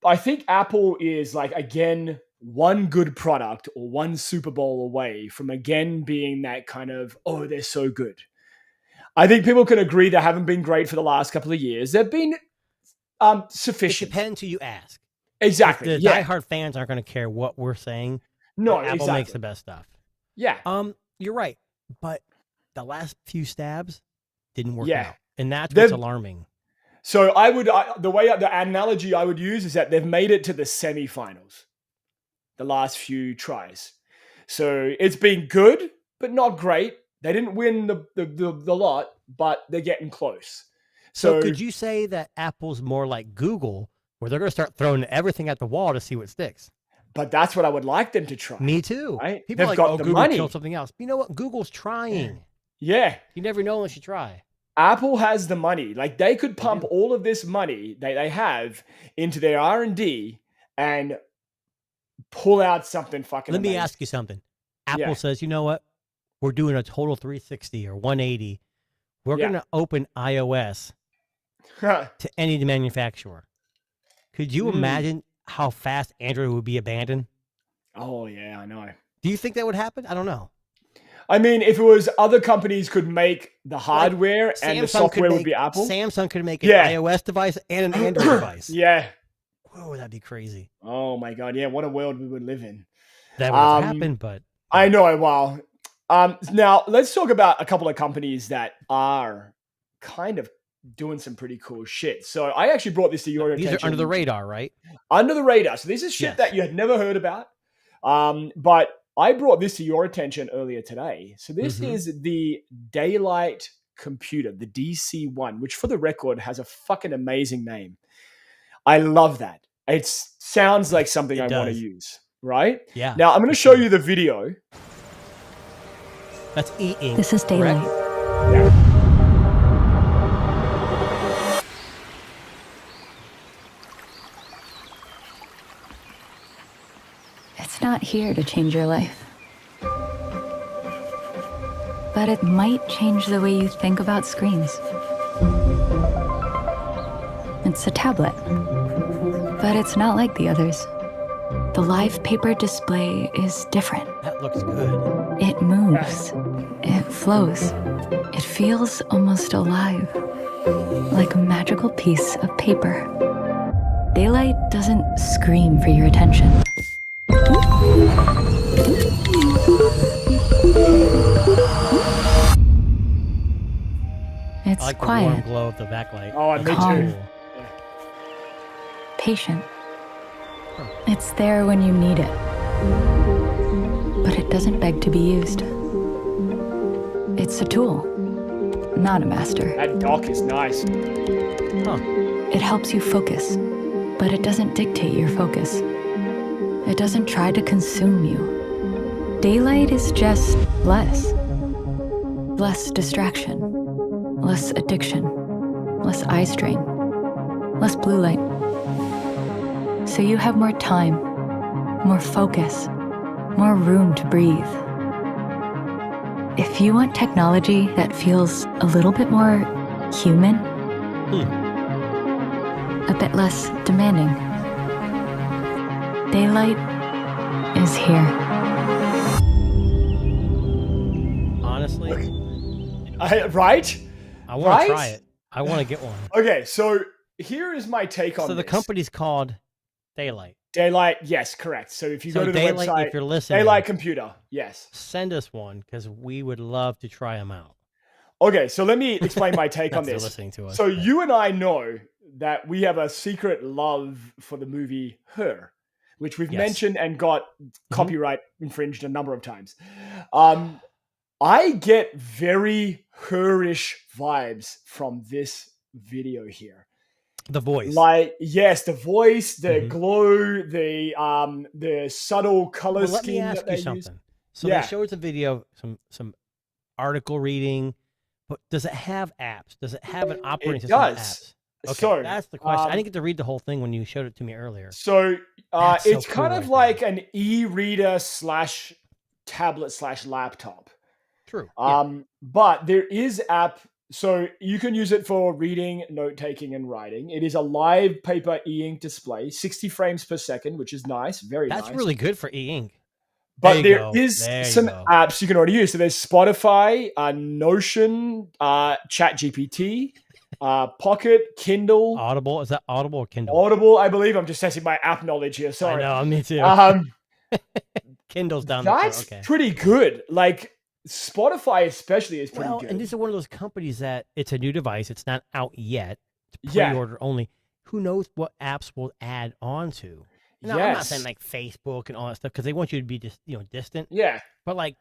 I think Apple is like, again, one good product or one Super Bowl away from again being that kind of, oh, they're so good. I think people can agree they haven't been great for the last couple of years. They've been It sufficient. depends who you ask. Exactly. The Yeah. diehard fans aren't going to care what we're saying. No, Apple exactly. makes the best stuff. Yeah. You're right, but the last few stabs didn't work Yeah. out, and that's They've- what's alarming. So the analogy I would use is that they've made it to the semifinals the last few tries. So it's been good, but not great. They didn't win the lot, but they're getting close. So could you say that Apple's more like Google, where they're going to start throwing everything at the wall to see what sticks? But that's what I would like them to try. Me too. Right? People are They've like, got oh, the Google money. killed something else. You know what? Google's trying. Yeah. You never know unless you try. Apple has the money. Like they could pump all of this money that they have into their R&D and pull out something fucking Let me amazing. ask you something. Apple Yeah. says, you know what? We're doing a total 360 or 180. We're Yeah. going to open iOS to any manufacturer. Could you Mm. imagine how fast Android would be abandoned? Oh yeah, I know. Do you think that would happen? I don't know. I mean, if it was other companies could make the hardware and the software would be Apple. Samsung could make an Yeah. iOS device and an Android device. Yeah. Whoa, that'd be crazy. Oh my god. Yeah. What a world we would live in. That would happen, but I know. Wow. Now let's talk about a couple of companies that are kind of doing some pretty cool shit. So I actually brought this to your these attention. are under the radar, right? Under the radar. So this is shit Yes. that you had never heard about. But I brought this to your attention earlier today. So this Mhm. is the Daylight computer, the DC1, which for the record has a fucking amazing name. I love that. It sounds like something It I want to does. use, right? Yeah. Now I'm going to show you the video. That's e-ink. This is correct? Daylight. It's not here to change your life. But it might change the way you think about screens. It's a tablet. But it's not like the others. The live paper display is different. That looks good. It moves. It flows. It feels almost alive. Like a magical piece of paper. Daylight doesn't scream for your attention. It's I like the warm quiet, glow of the backlight. Oh, That's me too. cool. patient. It's there when you need it. But it doesn't beg to be used. It's a tool, not a master. That dock is nice. It helps you focus, but it doesn't dictate your focus. It doesn't try to consume you. Daylight is just less. Less distraction, less addiction, less eye strain, less blue light. So you have more time, more focus, more room to breathe. If If you want technology that feels a little bit more human, a bit less demanding, Daylight is here. Honestly, Right? I want Right? to try it. I want to get one. Okay, so here is my take on So the this. company's called Daylight. Daylight, yes, correct. So if you So go to the Daylight, website, if you're listening, Daylight Computer, yes. send us one because we would love to try them out. Okay, so let me explain my take Not on that they're this. listening to us. So but- you and I know that we have a secret love for the movie Her, which we've Yes. mentioned and got copyright infringed a number of times. I get very Her-ish vibes from this video here. the voice. Like, yes, the voice, the Mhm. glow, the subtle color Well, let me scheme ask that they you something. use. So Yeah. they showed us a video, some article reading, but does it have apps? Does it have an operating system with does. apps? Okay, So, that's the question. I um, didn't get to read the whole thing when you showed it to me earlier. So That's so it's kind cool of right like an e-reader / tablet / laptop. True. Yeah. But there is app, so you can use it for reading, note taking, and writing. It is a live paper e-ink display, 60 frames per second, which is nice, very That's nice. really good for e-ink. But you there go. is There you some go. apps you can already use. So there's Spotify, Notion, ChatGPT, Pocket, Kindle, Audible, is that Audible or Kindle? Audible, I believe. I'm just testing my app knowledge here. Sorry. I know, me too. Kindle's down there. That's Okay. pretty good. Like Spotify, especially, is pretty Well, good. and this is one of those companies that it's a new device. It's not out yet. It's Yeah. pre-order only. Who knows what apps will add onto? Now, I'm not Yes. saying like Facebook and all that stuff because they want you to be just distant. Yeah. But like,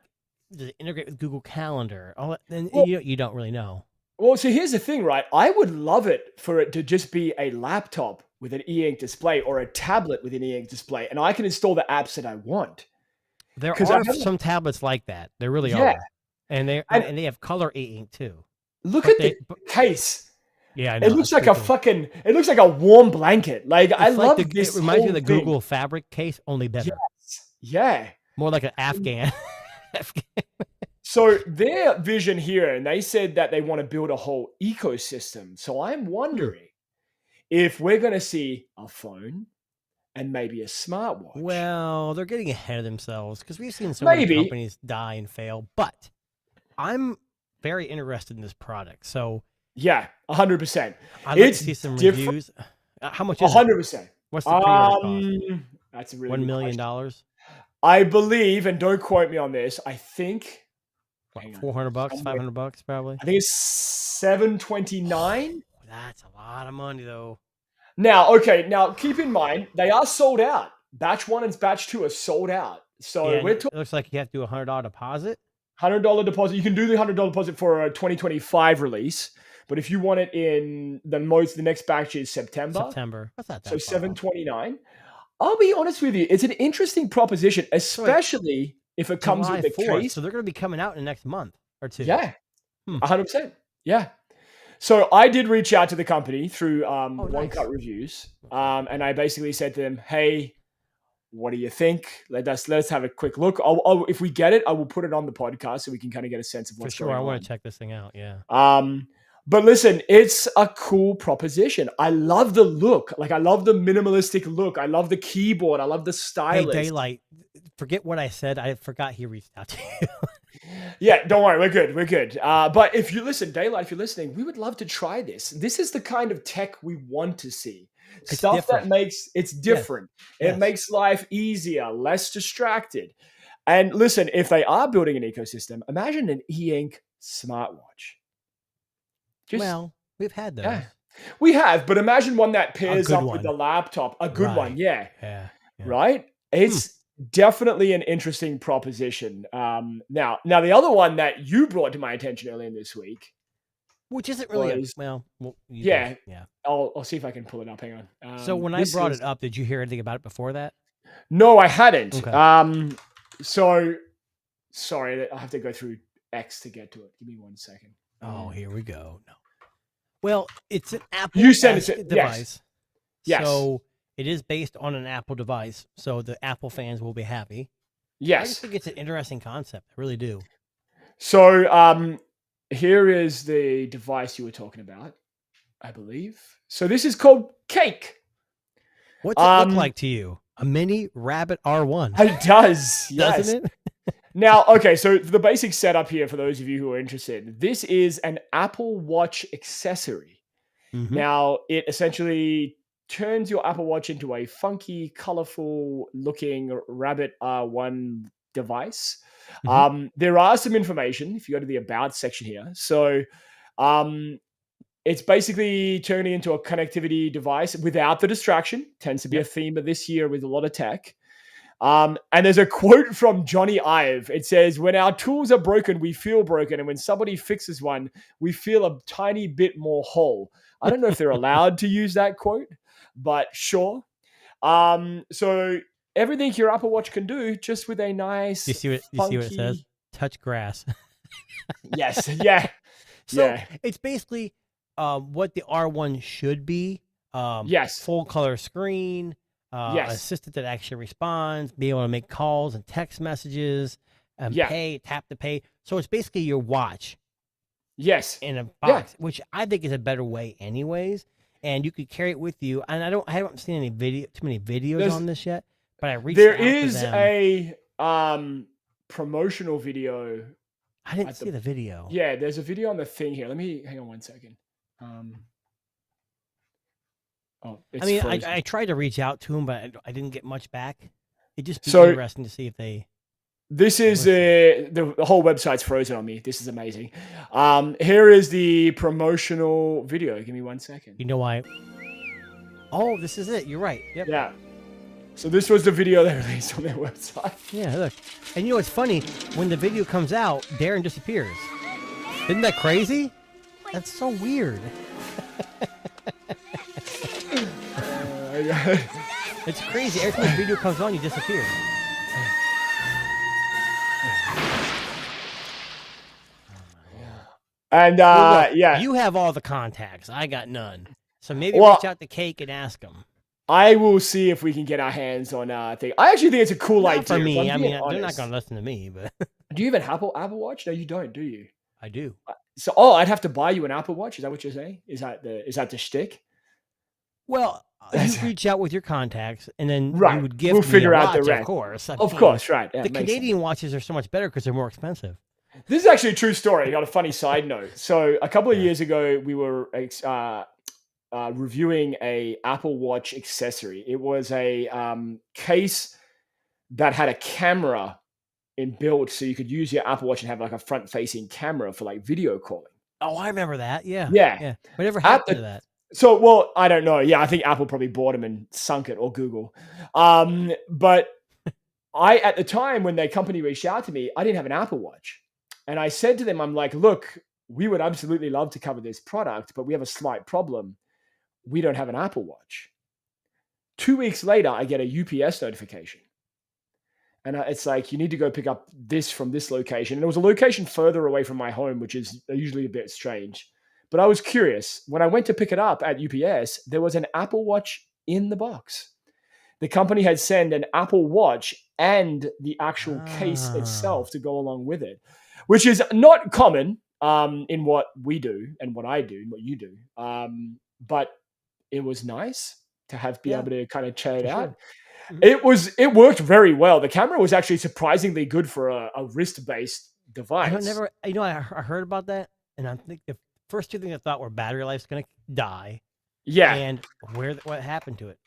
does it integrate with Google Calendar? All that, then Well- you don't really know. Well, so here's the thing, right? I would love it for it to just be a laptop with an e-ink display or a tablet with an e-ink display, and I can install the apps that I want. There 'Cause I are haven't- some tablets like that. There really Yeah. are, and they have color e-ink too. Look But at they- the but- case. Yeah, I know. It looks it's like a pretty cool. fucking. It looks like a warm blanket. Like I It's like love the- this. It reminds me of whole the thing. Google Fabric case, only better. Yes. Yeah. More like an Afghan. So their vision here, and they said that they want to build a whole ecosystem. So I'm wondering if we're going to see a phone and maybe a smartwatch. Well, they're getting ahead of themselves because we've seen so many Maybe. companies die and fail. But I'm very interested in this product, so Yeah, 100%. I'd like It's to see some different- reviews. How much is it? 100%. What's the pre-order cost? That's a really $1 good million question. dollars? I believe, and don't quote me on this. I think. Hang on. $400, Somewhere. $500 probably. I think it's 729. That's a lot of money though. Now, okay. Now, keep in mind they are sold out. Batch 1 and Batch 2 are sold out. So Yeah, we're and talking it looks like you have to do a $100 deposit. $100 deposit. You can do the $100 deposit for a 2025 release, but if you want it in the next batch is September. September. What's that? So 729. I'll be honest with you, it's an interesting proposition, especially if it comes with the case. So they're going to be coming out in the next month or two. Yeah, Hmm. 100%. Yeah. So I did reach out to the company through One nice. Cut Reviews, and I basically said to them, "Hey, what do you think? Let's have a quick look. If we get it, I will put it on the podcast so we can kind of get a sense of For what's sure. going I on." want to check this thing out. Yeah. But listen, it's a cool proposition. I love the look. Like I love the minimalistic look. I love the keyboard. I love the Hey, stylus. Daylight, forget what I said. I forgot he reached out to you. Yeah, don't worry, we're good. We're good. But if you listen, Daylight, if you're listening, we would love to try this. This is the kind of tech we want to see. It's Stuff different. that makes it's different. Yes. It makes life easier, less distracted. And listen, if they are building an ecosystem, imagine an e-ink smartwatch. Just, Well, we've had those. yeah. We have, but imagine one that pairs good up with one. the laptop. A good one, Right. yeah. Yeah. Yeah. Right? It's definitely an interesting proposition. Now the other one that you brought to my attention earlier this week, Which isn't really was- you Yeah. both- yeah. I'll see if I can pull it up. Hang on. So when I this brought is- it up, did you hear anything about it before that? No, I hadn't. Okay. So sorry, I have to go through X to get to it. Give me 1 second. Oh, here we go. No. Well, it's an Apple You sent it to- yes. device. Yes. So it is based on an Apple device. So the Apple fans will be happy. I just Yes. think it's an interesting concept. I really do. So here is the device you were talking about, I believe. So this is called Cake. What's it look like to you? A mini Rabbit R1. It does, yes. Doesn't it? Now, okay, so the basic setup here for those of you who are interested, this is an Apple Watch accessory. Mhm. Now, it essentially turns your Apple Watch into a funky, colorful looking Rabbit R1 device. There are some information if you go to the About section here. So it's basically turning into a connectivity device without the distraction. Tends to be a theme of this year with a lot of tech. And there's a quote from Johnny Ive. It says, "When our tools are broken, we feel broken. And when somebody fixes one, we feel a tiny bit more whole." I don't know if they're allowed to use that quote, but sure. So everything your Apple Watch can do, just with a nice, You see what it says? Touch grass. Yes, yeah. So Yeah. it's basically what the R1 should be. Yes. Full color screen. Yes. Assistant that actually responds, be able to make calls and text messages, and tap to pay. So it's basically your watch Yes. in a box, which I think is a better way, anyways. And you could carry it with you. And I haven't seen too many videos on this yet. But I reached There out to is them. a promotional video. I didn't see the video. Yeah, there's a video on the thing here. Let me hang on one second. It's I mean, frozen. I tried to reach out to him, but I didn't get much back. It'd just be So- interesting to see if they. This is the whole website's frozen on me. This is amazing. Here is the promotional video. Give me 1 second. You know why? Oh, this is it. You're right. Yep. Yeah. So this was the video they released on their website. Yeah, look. And you know what's funny? When the video comes out, Darren disappears. Isn't that crazy? That's so weird. It's crazy. Every time the video comes on, you disappear. And Well, look, yeah, You have all the contacts. I got none. So maybe Well- reach out to Cake and ask them. I will see if we can get our hands on thing. I actually think it's a cool Not idea. for if me. I'm I being mean, they're not honest. going to listen to me, but Do you have an Apple Watch? No, you don't, do you? I do. So, I'd have to buy you an Apple Watch. Is that what you're saying? Is that the shtick? Well, you reach out with your contacts, and then Right. you would give We'll me figure a out the watch, rest. of course. I Of mean, course, right. Yeah, The it makes sense. Canadian watches are so much better because they're more expensive. This is actually a true story. I got a funny side note. So a couple of years ago, we were reviewing a Apple Watch accessory. It was a case that had a camera inbuilt, so you could use your Apple Watch and have like a front-facing camera for like video calling. Oh, I remember that. Yeah. Yeah. Whatever At happened the- to that? So, well, I don't know. Yeah, I think Apple probably bought them and sunk it, or Google. But at the time when the company reached out to me, I didn't have an Apple Watch. And I said to them, I'm like, look, we would absolutely love to cover this product, but we have a slight problem. We don't have an Apple Watch. 2 weeks later, I get a UPS notification. And it's like, you need to go pick up this from this location. And it was a location further away from my home, which is usually a bit strange. But I was curious. When I went to pick it up at UPS, there was an Apple Watch in the box. The company had sent an Apple Watch and the actual case itself to go along with it, which is not common in what we do and what I do and what you do. But it was nice to be able to kind of check it out. Mhm. It worked very well. The camera was actually surprisingly good for a wrist-based device. I heard about that, and I think the first two things I thought were battery life's going to die, Yeah. and what happened to it.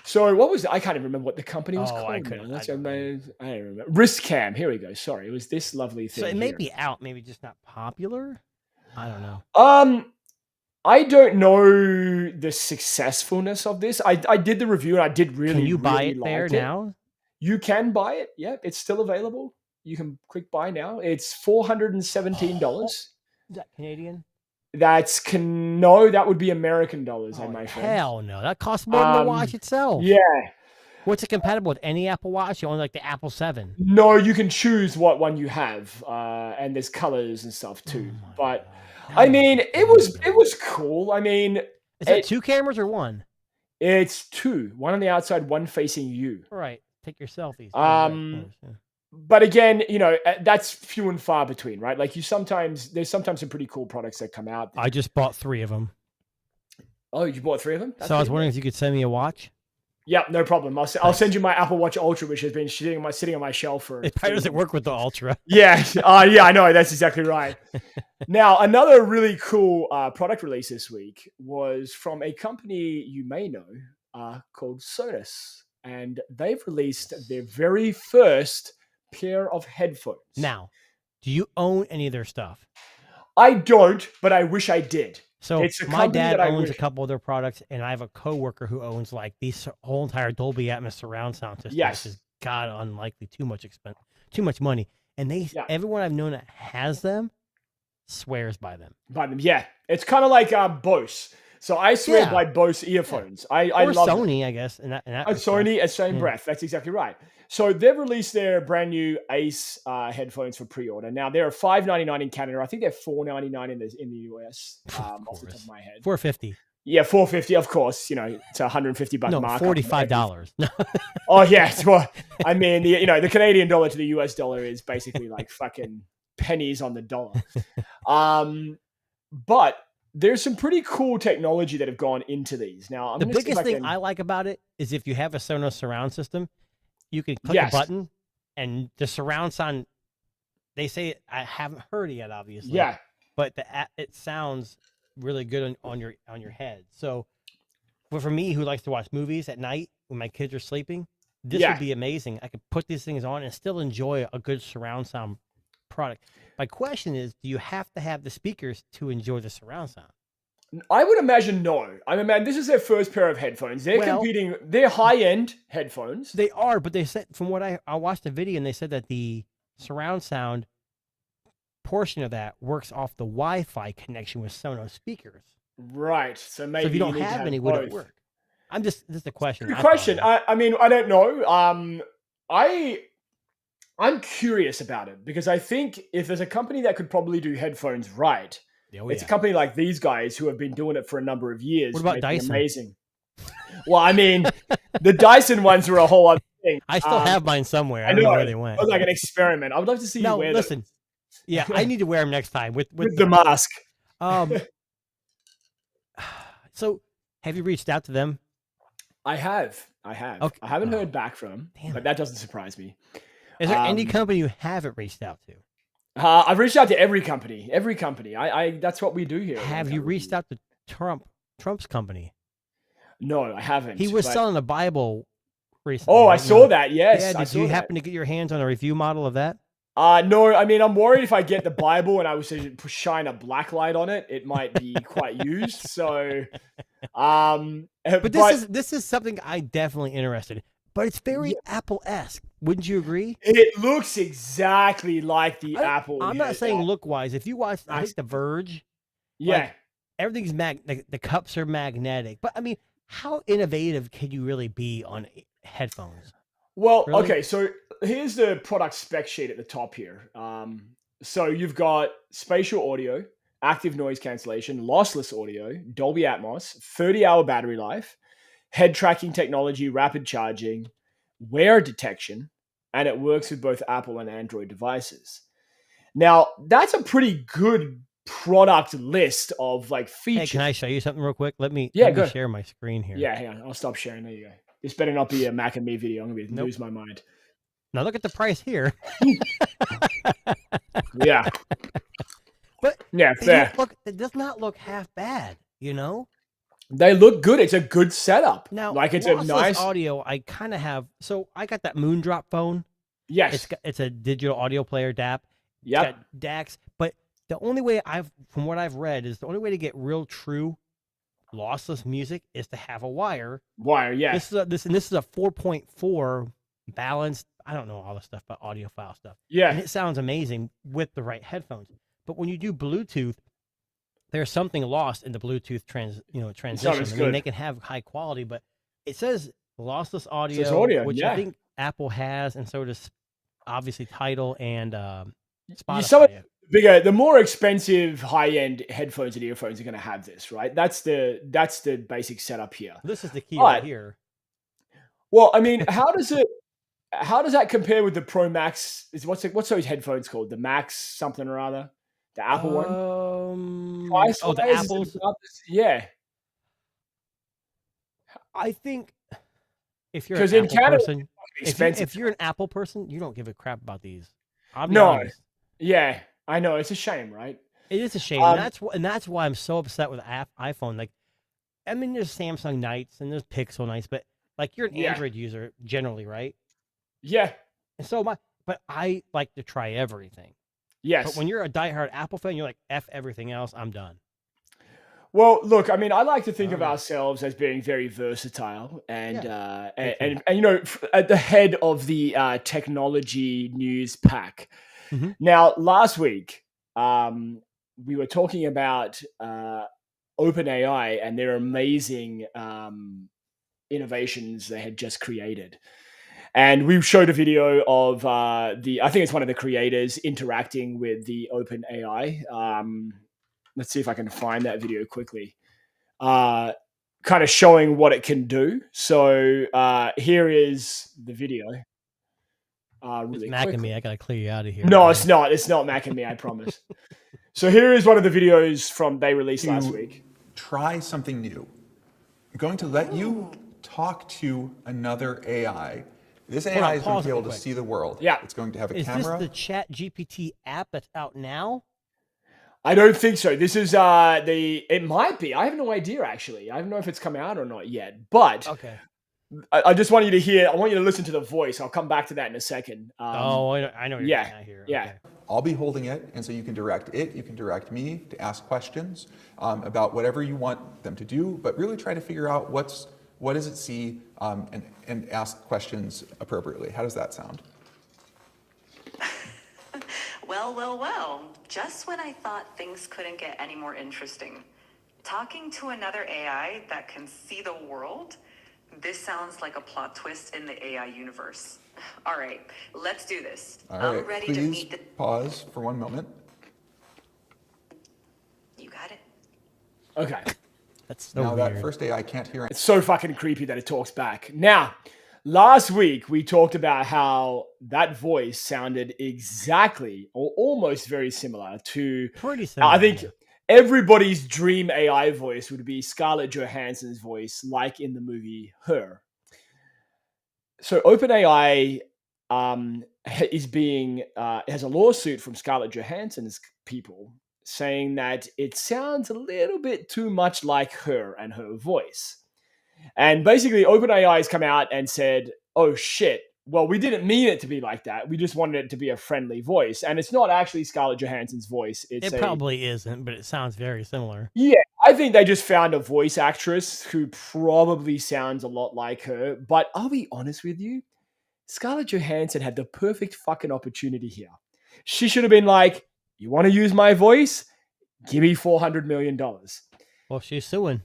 So what was I can't even remember what the company was Oh, called. I now. couldn't- That's I don't amazing. I don't remember. Wristcam. Here we go. Sorry, it was this lovely thing. So it may here. be out, maybe just not popular. I don't know. I don't know the successfulness of this. I did the review and I did really. Can you buy really it there liked it. now? You can buy it. Yep, it's still available. You can click buy now. It's $417. Is that Canadian? No, that would be American dollars, Oh, my friend. hell no. That costs more than the watch itself. Yeah. What's it compatible with? Any Apple Watch? You only like the Apple 7. No, you can choose what one you have, and there's colors and stuff too. Oh my But God. I mean, it was cool. I mean, Is it 2 cameras or 1? it's two, one on the outside, one facing you. All right. Take your selfies. Oh, right, of Um, course, yeah. but again, that's few and far between, right? Like there's sometimes some pretty cool products that come out. I just bought 3 of them. Oh, you bought 3 of them? So I was wondering if you could send me a watch. Yeah, no problem. I'll send you my Apple Watch Ultra, which has been sitting on my shelf for. It probably doesn't work with the Ultra. Yeah, I know. That's exactly right. Now, another really cool product release this week was from a company you may know called Sonos, and they've released their very first pair of headphones. Now, do you own any of their stuff? I don't, but I wish I did. So It's a my company dad that I owns a wish- couple of their products, and I have a coworker who owns like these whole entire Dolby Atmos surround sound system. Yes. Which is God unlikely too much money. And Yeah. everyone I've known that has them swears by them. Buy them. Yeah, it's kind of like Bose. So I swear Yeah. by Bose earphones. I Or love them. Sony, I guess. In that Sony, at same Yeah. breath. That's exactly right. So they've released their brand new Ace headphones for pre-order. Now they're $5.99 in Canada. I think they're $4.99 in the US. Off the top of my head. $450. Yeah, $4.50. Of course, it's $150 No, markup. $45. Oh yeah. Well, I mean, the Canadian dollar to the US dollar is basically like fucking pennies on the dollar. But there's some pretty cool technology that have gone into these. Now, The biggest thing I like about it is if you have a Sonos surround system, you can click Yes. a button and the surround sound. They say I haven't heard it yet, obviously. Yeah. But it sounds really good on your head. So, but for me, who likes to watch movies at night when my kids are sleeping, this Yeah. would be amazing. I could put these things on and still enjoy a good surround sound product. My question is, do you have to have the speakers to enjoy the surround sound? I would imagine no. I mean, this is their first pair of headphones. They're high-end headphones. They are, but they said from what I watched the video and they said that the surround sound portion of that works off the Wi-Fi connection with Sonos speakers. Right. So maybe So if you don't need to have any, would it both. work? This is a question. Good I thought question. of. I mean, I don't know. I'm curious about it because I think if there's a company that could probably do headphones right, Oh, it's yeah. a company like these guys who have been doing it for a number of years. What about making Dyson? Amazing. Well, I mean, the Dyson ones are a whole other thing. I still have mine somewhere. I don't know where they went. It was like an experiment. I would love to see you No, wear listen. Yeah, I need to wear them next time them with the mask. So, have you reached out to them? I have. Okay. I haven't heard back from them, Damn but it. that doesn't surprise me. Is there any Um, company you haven't reached out to? I've reached out to every company. I that's what we do here. at Have you Uncut reached Review. out to Trump's company? No, I haven't. He was but- selling a Bible recently. Oh, I right? saw that. Yes. Yeah, I did saw you that. happen to get your hands on a review model of that? No, I mean, I'm worried if I get the Bible and I was to shine a black light on it, it might be quite used. So, But this is something I definitely interested in. But it's very Apple-esque. Wouldn't you agree? it looks exactly like the Apple. I'm not saying look-wise. If you watch, I Nice. think The Verge, Yeah. like, everything's the cups are magnetic. But I mean, how innovative can you really be on headphones? Well, Really? okay, so here's the product spec sheet at the top here. So you've got spatial audio, active noise cancellation, lossless audio, Dolby Atmos, 30-hour battery life, head tracking technology, rapid charging, wear detection, and it works with both Apple and Android devices. Now, that's a pretty good product list of like Hey, features. can I show you something real quick? Let me go. share my screen here. Yeah, hang on. I'll stop sharing. There you go. This better not be a Mac and me video. I'm going to Nope. lose my mind. Now look at the price here. Yeah. But Yeah, they fair. don't look, it does not look half bad, you know? They look good. It's a good setup. Now, like it's a lossless nice audio. I kind of have. So I got that Moondrop phone. Yes. It's a digital audio player DAP. It's Yep. got DAX. But the only way from what I've read, is the only way to get real true lossless music is to have a wire. Wire, yeah. This is a 4.4 balanced. I don't know all the stuff about audiophile stuff. And Yeah. it sounds amazing with the right headphones. But when you do Bluetooth, there's something lost in the Bluetooth transition. as I mean, good. they can have high quality, but it says lossless audio, says audio, which yeah. I think Apple has, and so does obviously Tidal and Spotify. some of the more expensive high-end headphones and earphones are going to have this, right? That's the basic setup here. This is the key But- right here. Well, I mean, how does how does that compare with the Pro Max? What's those headphones called? The Max something or other, the Apple one. The Price-wise, is it apples. about yeah, I think if you're an 'Cause in Apple Canada, person, expensive. if you're an Apple person, you don't give a crap about these. I'll be No. honest. Yeah, I know it's a shame, right? It is a shame. And that's why I'm so upset with iPhone. Like, I mean, there's Samsung nights and there's Pixel nights, but like you're an Yeah. Android user generally, right? Yeah. And so but I like to try everything. Yes. But when you're a diehard Apple fan, you're like, F everything else, I'm done. Well, look, I mean, I like to think of Okay. ourselves as being very versatile and, me and you know, at the head of the technology news pack. Mhm. Now, last week, we were talking about OpenAI and their amazing innovations they had just created. And we showed a video of I think it's one of the creators interacting with the OpenAI. Let's see if I can find that video quickly. Kind of showing what it can do. So here is the video. Really It's Mac quickly. and me. I gotta clear you out of here. No, man. it's not. It's not Mac and me, I promise. So here is one of the videos from they released last week. Try something new. I'm going to let you talk to another AI. This Hold on, AI is going pause to be it able real to quick. see the world. Yeah. It's going to have a Is camera. this the Chat GPT app that's out now? I don't think so. This is it might be. I have no idea actually. I don't know if it's come out or not yet. But Okay. I just want you to hear. I want you to listen to the voice. I'll come back to that in a second. I know what you're yeah, getting at here. yeah. Okay. I'll be holding it, and so you can direct it, you can direct me to ask questions about whatever you want them to do, but really try to figure out what does it see and ask questions appropriately. How does that sound? Well. Just when I thought things couldn't get any more interesting. Talking to another AI that can see the world? This sounds like a plot twist in the AI universe. All right, let's do this. All I'm right, ready please to meet the... pause for 1 moment. You got it? Okay. That's so Now weird. that first AI can't hear It's so fucking creepy that it talks back. Now, last week we talked about how that voice sounded exactly or almost very similar to. Pretty similar. I think everybody's dream AI voice would be Scarlett Johansson's voice, like in the movie Her. So OpenAI has a lawsuit from Scarlett Johansson's people saying that it sounds a little bit too much like her and her voice. And basically, OpenAI has come out and said, "Oh shit! Well, we didn't mean it to be like that. We just wanted it to be a friendly voice, and it's not actually Scarlett Johansson's voice. It probably isn't, but it sounds very similar. Yeah, I think they just found a voice actress who probably sounds a lot like her. But I'll be honest with you, Scarlett Johansson had the perfect fucking opportunity here. She should have been like, "You want to use my voice? Give me $400 million." Well, she's suing.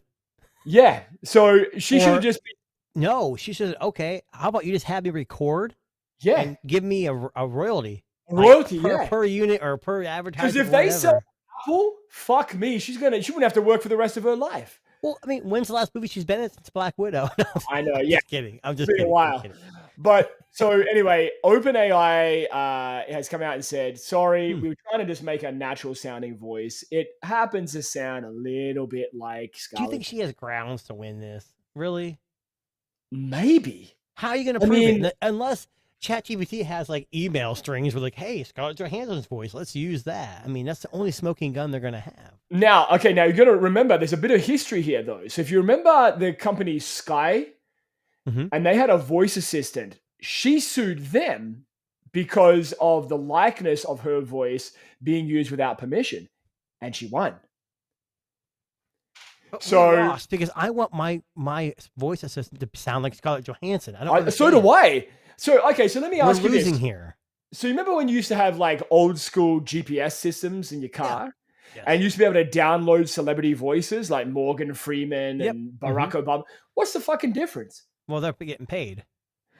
Yeah, so she should have just been. No, she should. Okay, how about you just have me record Yeah, and give me a royalty? royalty, per, yeah. per unit or per advertisement. Because if they sell Apple, fuck me, she wouldn't have to work for the rest of her life. Well, I mean, when's the last movie she's been in since Black Widow? No, I know, I'm yeah. just kidding. I'm just It's been kidding. a I'm while. kidding. But so anyway, OpenAI has come out and said, sorry, we were trying to just make a natural sounding voice. It happens to sound a little bit like Do Scarlett. you think she has grounds to win this? Really? Maybe. How are you going to I prove mean- it? Unless ChatGPT has like email strings with like, "Hey, Scarlett Johansson's voice. Let's use that." I mean, that's the only smoking gun they're going to have. Now you got to remember there's a bit of history here though. So if you remember the company Sky, Mhm. and they had a voice assistant, she sued them because of the likeness of her voice being used without permission, and she won. But So- we lost because I want my voice assistant to sound like Scarlett Johansson. I don't. So understand. do I. So okay, so let me We're ask you losing this. here. So you remember when you used to have like old school GPS systems in your car? Yes. And you used to be able to download celebrity voices like Morgan Freeman Yep. and Barack Obama. What's the fucking difference? Well, they're getting paid.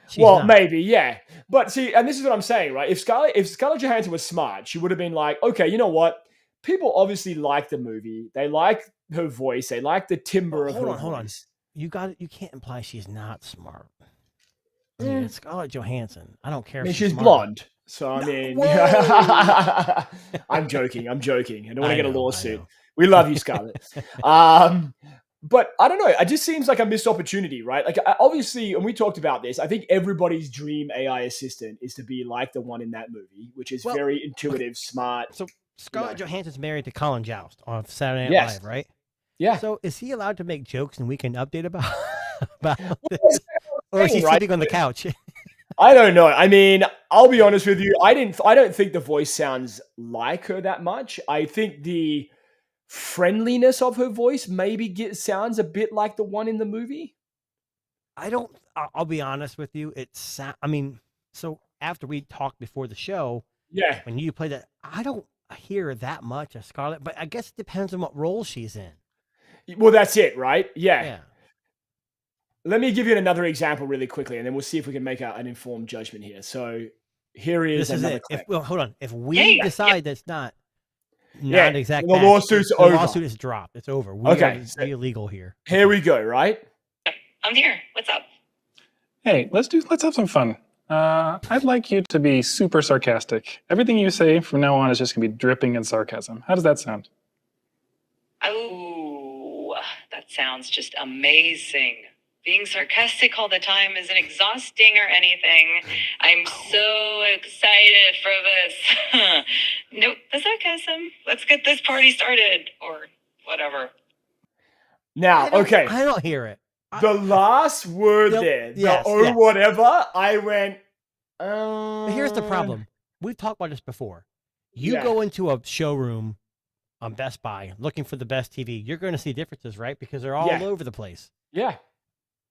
She's Well, not. maybe, yeah. But see, and this is what I'm saying, right? If Scarlett Johansson was smart, she would have been like, okay, you know what? People obviously like the movie. They like her voice. They like the timbre of her Hold on. voice. You got it. You can't imply she's not smart. I mean, it's Scarlett Johansson. I don't care. I mean, if she's smart. blonde. So, I mean, Whoa! I'm joking. I don't want to get a I lawsuit. know. We love you, Scarlett. But I don't know. It just seems like a missed opportunity, right? Like, obviously, and we talked about this, I think everybody's dream AI assistant is to be like the one in that movie, which is Well, very intuitive, smart. So Scarlett Johansson's married to Colin Joust on Saturday Night Yes. Live, right? Yeah. So is he allowed to make jokes and Weekend Update about this? Or is he Right. sleeping on the couch? I don't know. I mean, I'll be honest with you. I don't think the voice sounds like her that much. I think the friendliness of her voice maybe sounds a bit like the one in the movie. I'll be honest with you. I mean, so after we talked before the show, Yeah. when you play that, I don't hear that much of Scarlett, but I guess it depends on what role she's in. Well, that's it, right? Yeah. Yeah. Let me give you another example really quickly, and then we'll see if we can make an informed judgment here. So here is This is another it. clip. Well, hold on. If we decide that's not Yeah, exact the match, lawsuit's the over. lawsuit is dropped. It's over. We Okay. are illegal here. Here we go, right? I'm here. What's up? Hey, let's have some fun. I'd like you to be super sarcastic. Everything you say from now on is just gonna be dripping in sarcasm. How does that sound? Oh, that sounds just amazing. Being sarcastic all the time isn't exhausting or anything. I'm so excited for this. Nope, the sarcasm. Let's get this party started, or whatever. Now, okay. I don't hear it. The last word Yep, there, yes, the yes. whatever, I went, But here's the problem. We've talked about this before. You Yeah. go into a showroom on Best Buy looking for the best TV. You're going to see differences, right? Because they're all Yeah. over the place. Yeah.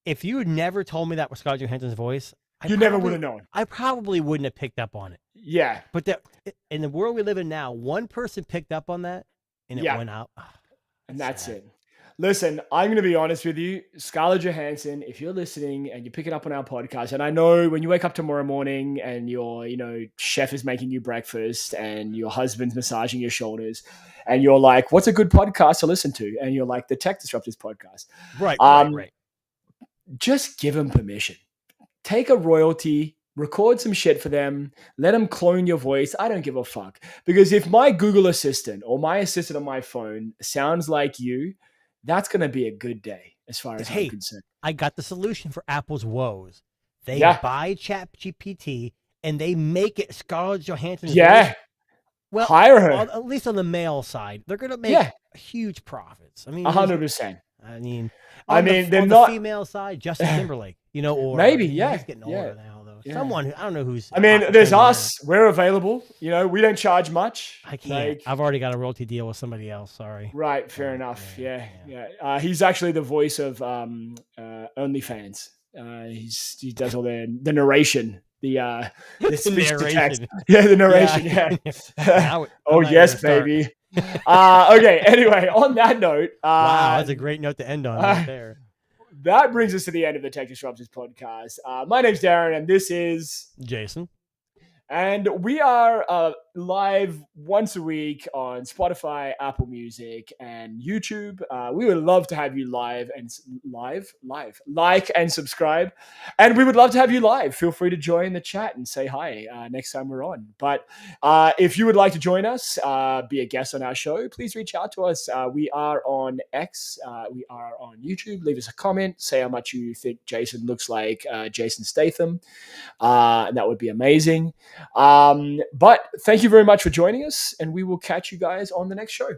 If you had never told me that was Scarlett Johansson's voice, You never would have known. I probably wouldn't have picked up on it. Yeah. But in the world we live in now, one person picked up on that and it Yeah. went out. And that's Sad. it. Listen, I'm going to be honest with you. Scarlett Johansson, if you're listening and you pick it up on our podcast, and I know when you wake up tomorrow morning and your, chef is making you breakfast and your husband's massaging your shoulders and you're like, what's a good podcast to listen to? And you're like, the Tech Disruptors podcast. Right, right. Just give them permission. Take a royalty, record some shit for them, let them clone your voice. I don't give a fuck. Because if my Google Assistant or my assistant on my phone sounds like you, that's going to be a good day as far as I'm concerned. I got the solution for Apple's woes. They Yeah. buy ChatGPT and they make it Scarlett Johansson's Yeah. voice. Well, Hire her. at least on the male side, they're going to make Yeah. huge profits. I mean, 100%. I mean, they're on not the female side, Justin Timberlake, or Maybe, he's yeah, getting yeah, older now though. yeah. Someone who I don't know who's. I mean, hot there's right now. us. We're available. We don't charge much. I can't. Like, I've already got a royalty deal with somebody else. Sorry. right. Fair enough. Yeah. He's actually the voice of OnlyFans. He does all the narration. The speech to text. narration. Yeah, the narration. Yeah. Now- Oh now yes, you're gonna start. baby. Okay. Anyway, on that note, Wow, that's a great note to end on right there. that brings us to the end of the Tech Disruptors podcast. My name's Darren, and this is. Jason. And we are live once a week on Spotify, Apple Music, and YouTube. We would love to have you live and like and subscribe. And we would love to have you live. Feel free to join the chat and say hi next time we're on. But if you would like to join us, be a guest on our show, please reach out to us. We are on X. We are on YouTube. Leave us a comment. Say how much you think Jason looks like Jason Statham. And that would be amazing. But thank you very much for joining us, and we will catch you guys on the next show.